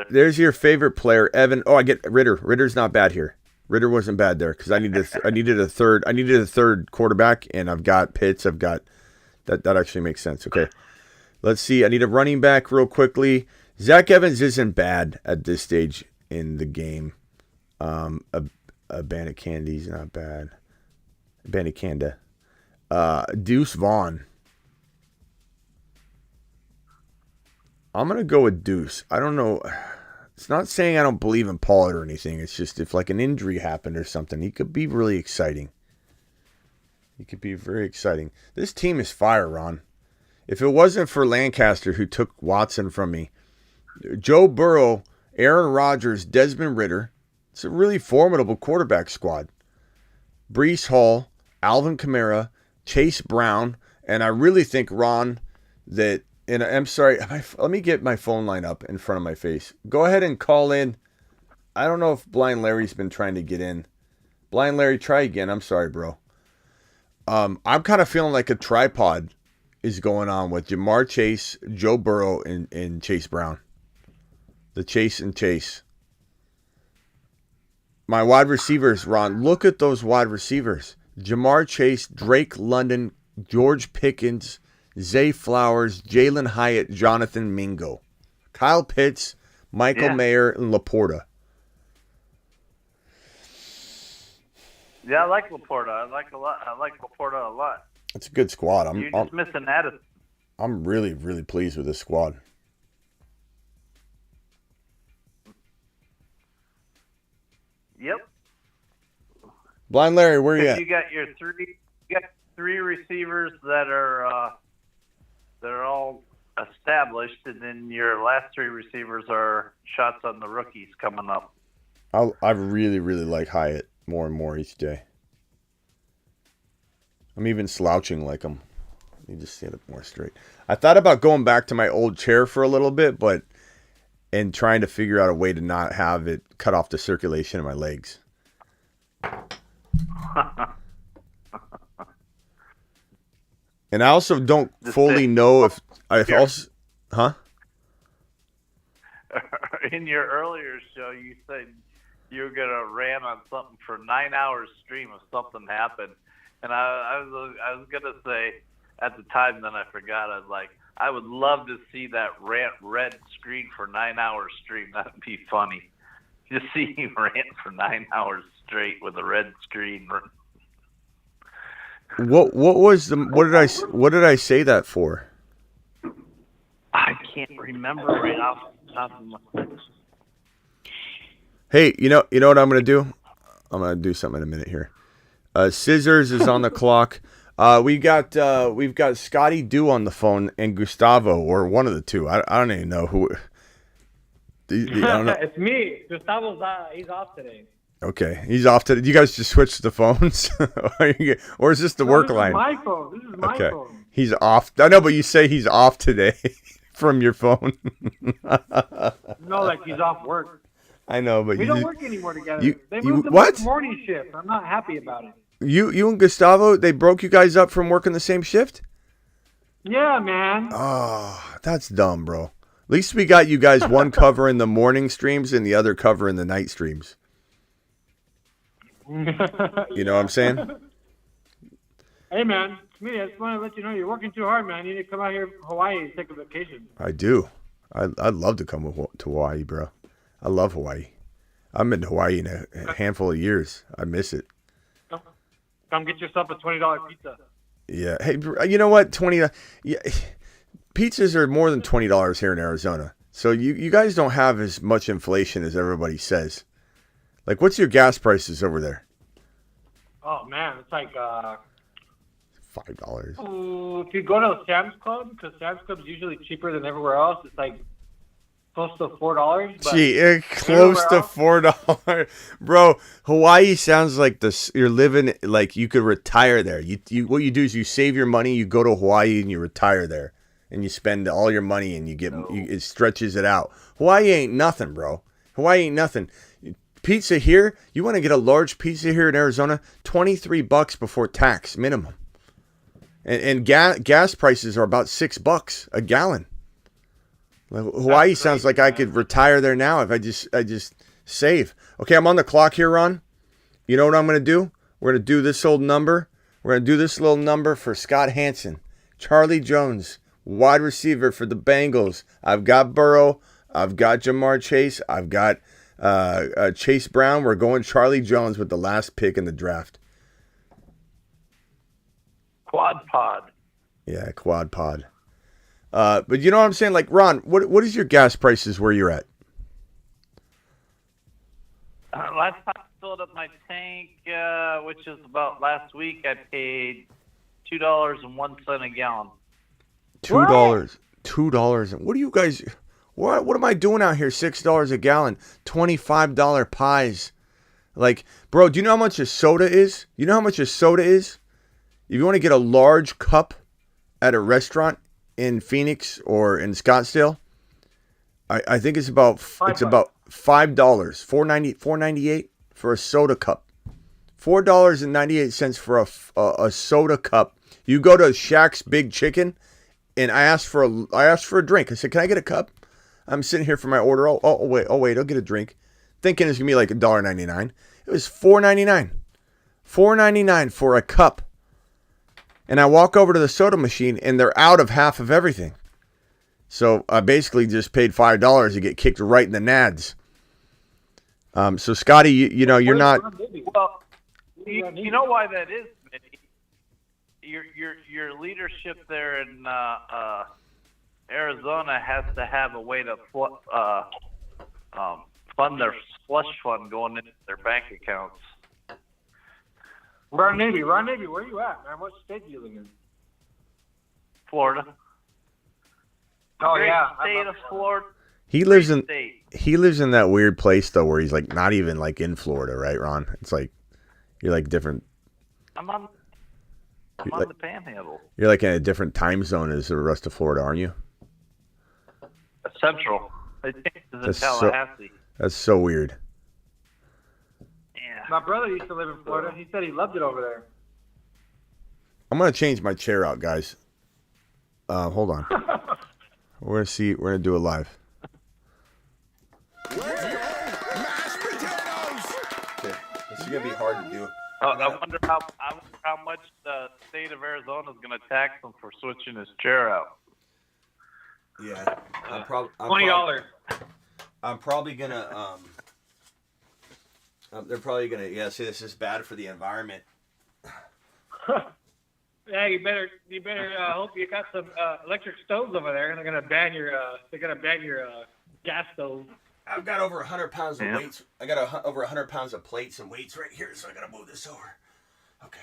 There's your favorite player, Evan. Oh, I get Ritter. Ritter's not bad here. Ritter wasn't bad there because I needed a third quarterback, and I've got Pitts. I've got that actually makes sense. Okay. Let's see. I need a running back real quickly. Zach Evans isn't bad at this stage in the game. A Bandit Candy's not bad. Bandit Canda. Deuce Vaughn. I'm going to go with Deuce. I don't know. It's not saying I don't believe in Pollard or anything. It's just if like an injury happened or something, he could be really exciting. He could be very exciting. This team is fire, Ron. If it wasn't for Lancaster, who took Watson from me, Joe Burrow, Aaron Rodgers, Desmond Ridder, it's a really formidable quarterback squad. Breece Hall, Alvin Kamara, Chase Brown, and I really think, Ron, that, and I'm sorry, let me get my phone line up in front of my face. Go ahead and call in. I don't know if Blind Larry's been trying to get in. Blind Larry, try again. I'm sorry, bro. I'm kind of feeling like a tripod is going on with Jamar Chase, Joe Burrow, and Chase Brown. The Chase and Chase. My wide receivers, Ron, look at those wide receivers. Jamar Chase, Drake London, George Pickens, Zay Flowers, Jalen Hyatt, Jonathan Mingo. Kyle Pitts, Michael Mayer, and Laporta. Yeah, I like Laporta. I like Laporta a lot. It's a good squad. You're just missing Addison. I'm really, really pleased with this squad. Yep. Blind Larry, where you at? You got three receivers that are all established, and then your last three receivers are shots on the rookies coming up. I really, really like Hyatt more and more each day. I'm even slouching like him. I need to stand up more straight. I thought about going back to my old chair for a little bit, and trying to figure out a way to not have it cut off the circulation in my legs. And I also don't fully know if also, huh? In your earlier show, you said you were gonna rant on something for 9 hours stream if something happened, and I was gonna say at the time, then I forgot. I was like, I would love to see that red screen for 9 hours stream. That'd be funny. Just see you rant for 9 hours straight with a red screen. What did I say that for? I can't remember right off the top of my head. Hey, you know what I'm gonna do? I'm gonna do something in a minute here. Scissors is on the clock. We've got Scotty Dew on the phone and Gustavo, or one of the two. I don't even know who. I don't know. It's me. Gustavo's he's off today. Okay, he's off today. You guys just switched the phones, or is this the work line? My phone. This is my phone. He's off. I know, but you say he's off today from your phone. No, like he's off work. I know, but we don't work anymore together. They moved him what? to morning shift. I'm not happy about it. You and Gustavo, they broke you guys up from working the same shift? Yeah, man. Oh, that's dumb, bro. At least we got you guys one cover in the morning streams and the other cover in the night streams. You know what I'm saying? Hey, man. It's me. I just want to let you know you're working too hard, man. You need to come out here to Hawaii and take a vacation. I do. I'd love to come to Hawaii, bro. I love Hawaii. I've been to Hawaii in a handful of years. I miss it. Come get yourself a $20 pizza. Yeah. Hey, you know what? Yeah, pizzas are more than $20 here in Arizona. So you guys don't have as much inflation as everybody says. Like, what's your gas prices over there? Oh, man. It's like $5. If you go to Sam's Club, because Sam's Club's usually cheaper than everywhere else, it's like close to $4. Gee, close to $4, bro. Hawaii sounds like this. You're living like you could retire there. You what you do is you save your money, you go to Hawaii and you retire there, and you spend all your money and it stretches it out. Hawaii ain't nothing, bro. Hawaii ain't nothing. Pizza here, you want to get a large pizza here in Arizona, $23 before tax minimum, and gas prices are about $6 a gallon. Hawaii sounds like I could retire there now if I just save. Okay, I'm on the clock here, Ron. You know what I'm going to do? We're going to do this old number. We're going to do this little number for Scott Hansen. Charlie Jones, wide receiver for the Bengals. I've got Burrow. I've got Jamar Chase. I've got Chase Brown. We're going Charlie Jones with the last pick in the draft. Quad pod. Yeah, quad pod. But you know what I'm saying? Like, Ron, what is your gas prices where you're at? Last time I filled up my tank, which is about last week, I paid $2.01 a gallon. $2. $2. What do you guys? What am I doing out here? $6 a gallon. $25 pies. Like, bro, do you know how much a soda is? You know how much a soda is? If you want to get a large cup at a restaurant in Phoenix or in Scottsdale, I think it's about $5. $4.98 for a soda cup. $4.98 for a soda cup. You go to Shaq's Big Chicken, and I asked for a drink. I said, "Can I get a cup?" I'm sitting here for my order. Oh wait, I'll get a drink, thinking it's gonna be like $1.99. It was $4.99. $4.99 for a cup. And I walk over to the soda machine, and they're out of half of everything. So I basically just paid $5 to get kicked right in the nads. So Scotty, you know you're not. Well, you know why that is, Mitty? Your leadership there in Arizona has to have a way to fund their slush fund going into their bank accounts. Ron Navy, where you at, man? What state do you live in? Florida. Oh, Great yeah. State of Florida. He lives in that weird place though, where he's like not even like in Florida, right, Ron? It's like you're like different. I'm on the Panhandle. You're like in a different time zone as the rest of Florida, aren't you? Central. It's in Tallahassee. That's so weird. Yeah. My brother used to live in Florida. He said he loved it over there. I'm gonna change my chair out, guys. Hold on. We're gonna do it live. Mashed potatoes. Okay, this is gonna be hard to do. I wonder how much the state of Arizona is going to tax him for switching his chair out. Yeah, $20. I'm probably gonna. They're probably gonna. Yeah, see, this is bad for the environment. Yeah, you better hope you got some electric stoves over there, and they're gonna ban your gas stove. I've got over 100 pounds of weights. I got over 100 pounds of plates and weights right here, so I gotta move this over. Okay.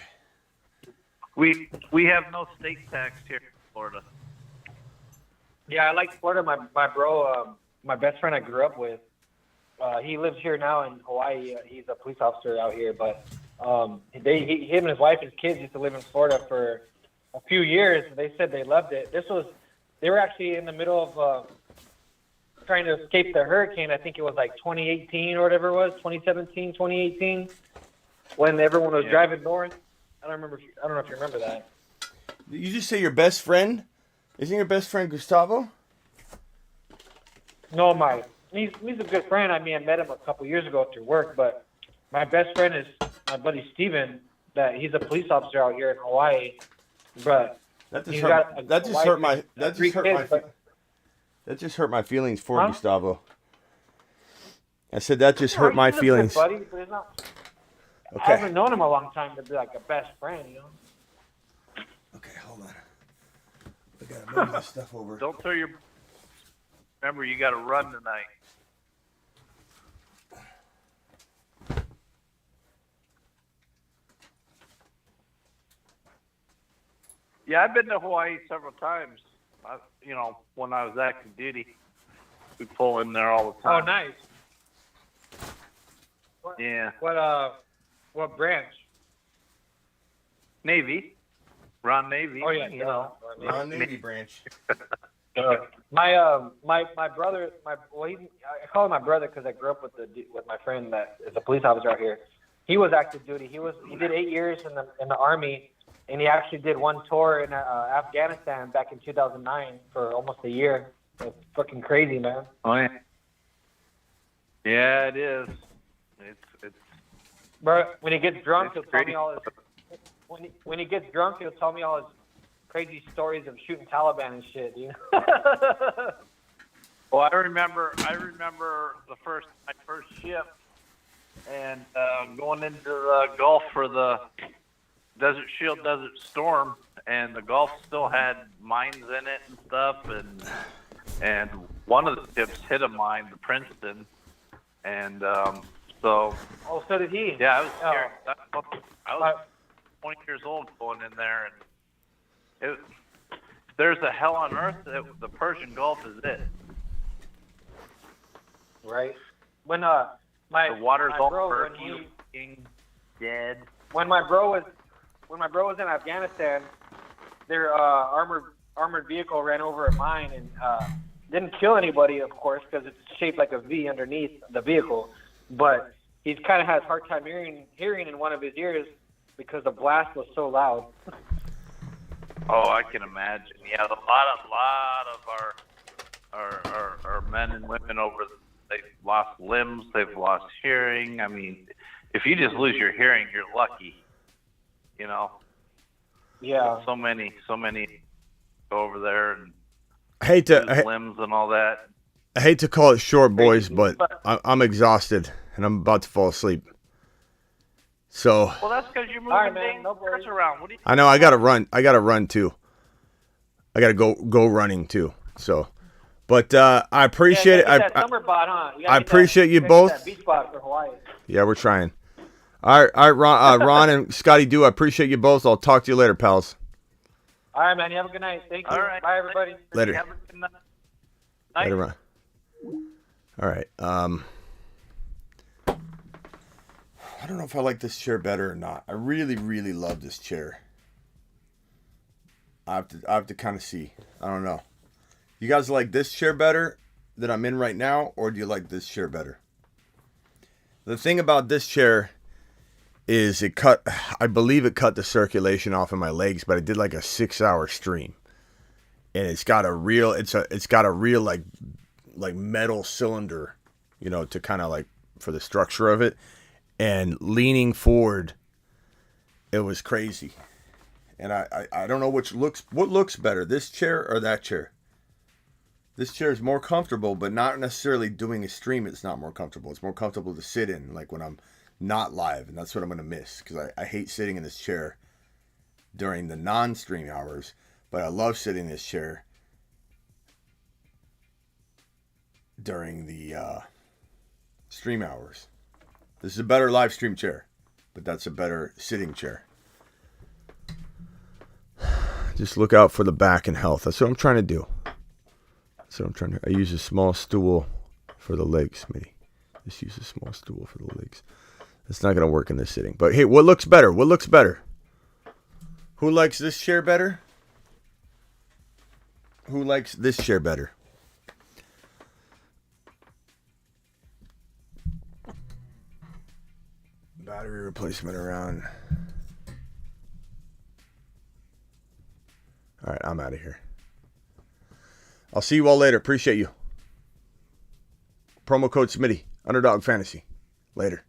We have no state tax here in Florida. Yeah, I like Florida. My bro, my best friend I grew up with, he lives here now in Hawaii. He's a police officer out here, but him and his wife and his kids used to live in Florida for a few years. They said they loved it. They were actually in the middle of trying to escape the hurricane. I think it was like 2018 or whatever it was, 2017, 2018, when everyone was driving north. I don't know if you remember that. Did you just say your best friend? Isn't your best friend Gustavo? No, he's a good friend. I mean, I met him a couple years ago through work, but my best friend is my buddy Steven, that he's a police officer out here in Hawaii. But that just hurt my feelings for Gustavo. I said that just hurt my feelings. Buddy, but it's not, okay. I haven't known him a long time to be like a best friend, you know? Okay, hold on. I gotta move this stuff over. Don't throw your... Remember, you got to run tonight. Yeah, I've been to Hawaii several times. When I was active duty, we pull in there all the time. Oh, nice. Yeah. What branch? Navy. Ron Navy. Oh yeah, Ron Navy branch. My brother, I call him my brother because I grew up with my friend that is a police officer out here. He was active duty. He did 8 years in the Army, and he actually did one tour in Afghanistan back in 2009 for almost a year. It's fucking crazy, man. Oh yeah. Yeah, it is. It's. Bro, when he gets drunk, he'll tell me all his. When he gets drunk, he'll tell me all his crazy stories of shooting Taliban and shit. You know. Well, I remember my first ship, and going into the Gulf for the Desert Shield, Desert Storm, and the Gulf still had mines in it and stuff, and one of the ships hit a mine, the Princeton, and so. Oh, so did he? Yeah, I was scared. I was 20 years old going in there, and there's a hell on earth. The Persian Gulf is it. Right. When The water's all bro, murky, dead. When my bro was in Afghanistan, their armored vehicle ran over a mine and didn't kill anybody, of course, because it's shaped like a V underneath the vehicle. But he kind of has a hard time hearing in one of his ears because the blast was so loud. Oh, I can imagine. Yeah, a lot of our men and women they've lost limbs, they've lost hearing. I mean, if you just lose your hearing, you're lucky. You know. Yeah. So many go over there and lose limbs and all that. I hate to call it short, boys, but I'm exhausted and I'm about to fall asleep. So. Well, that's because you're moving things around. What do you? I know. I gotta run. I gotta run too. I gotta go running too. So, but I appreciate it. I appreciate you both. That beach spot for Hawaii. Yeah, we're trying. All right, Ron and Scotty Do. I appreciate you both. I'll talk to you later, pals. All right, man. You have a good night. Thank you. All right. Bye, everybody. Later. Have a good night. Later, Ron. All right. I don't know if I like this chair better or not. I really, really love this chair. I have to kind of see. I don't know. You guys like this chair better that I'm in right now, or do you like this chair better? The thing about this chair is I believe it cut the circulation off of my legs, but I did like a 6-hour stream. And it's got a real like metal cylinder, you know, to kind of like for the structure of it. And leaning forward, it was crazy. And I don't know what looks better, this chair or that chair. This chair is more comfortable, but not necessarily doing a stream. It's not more comfortable. It's more comfortable to sit in, like when I'm not live, and that's what I'm gonna miss because I hate sitting in this chair during the non-stream hours. But I love sitting in this chair during the stream hours. This is a better live stream chair, but that's a better sitting chair. Just look out for the back and health. That's what I'm trying to do. I use a small stool for the legs, Smitty. Just use a small stool for the legs. It's not going to work in this sitting. But hey, what looks better? What looks better? Who likes this chair better? Who likes this chair better? Battery replacement around. All right, I'm out of here. I'll see you all later. Appreciate you. Promo code Smitty. Underdog Fantasy. Later.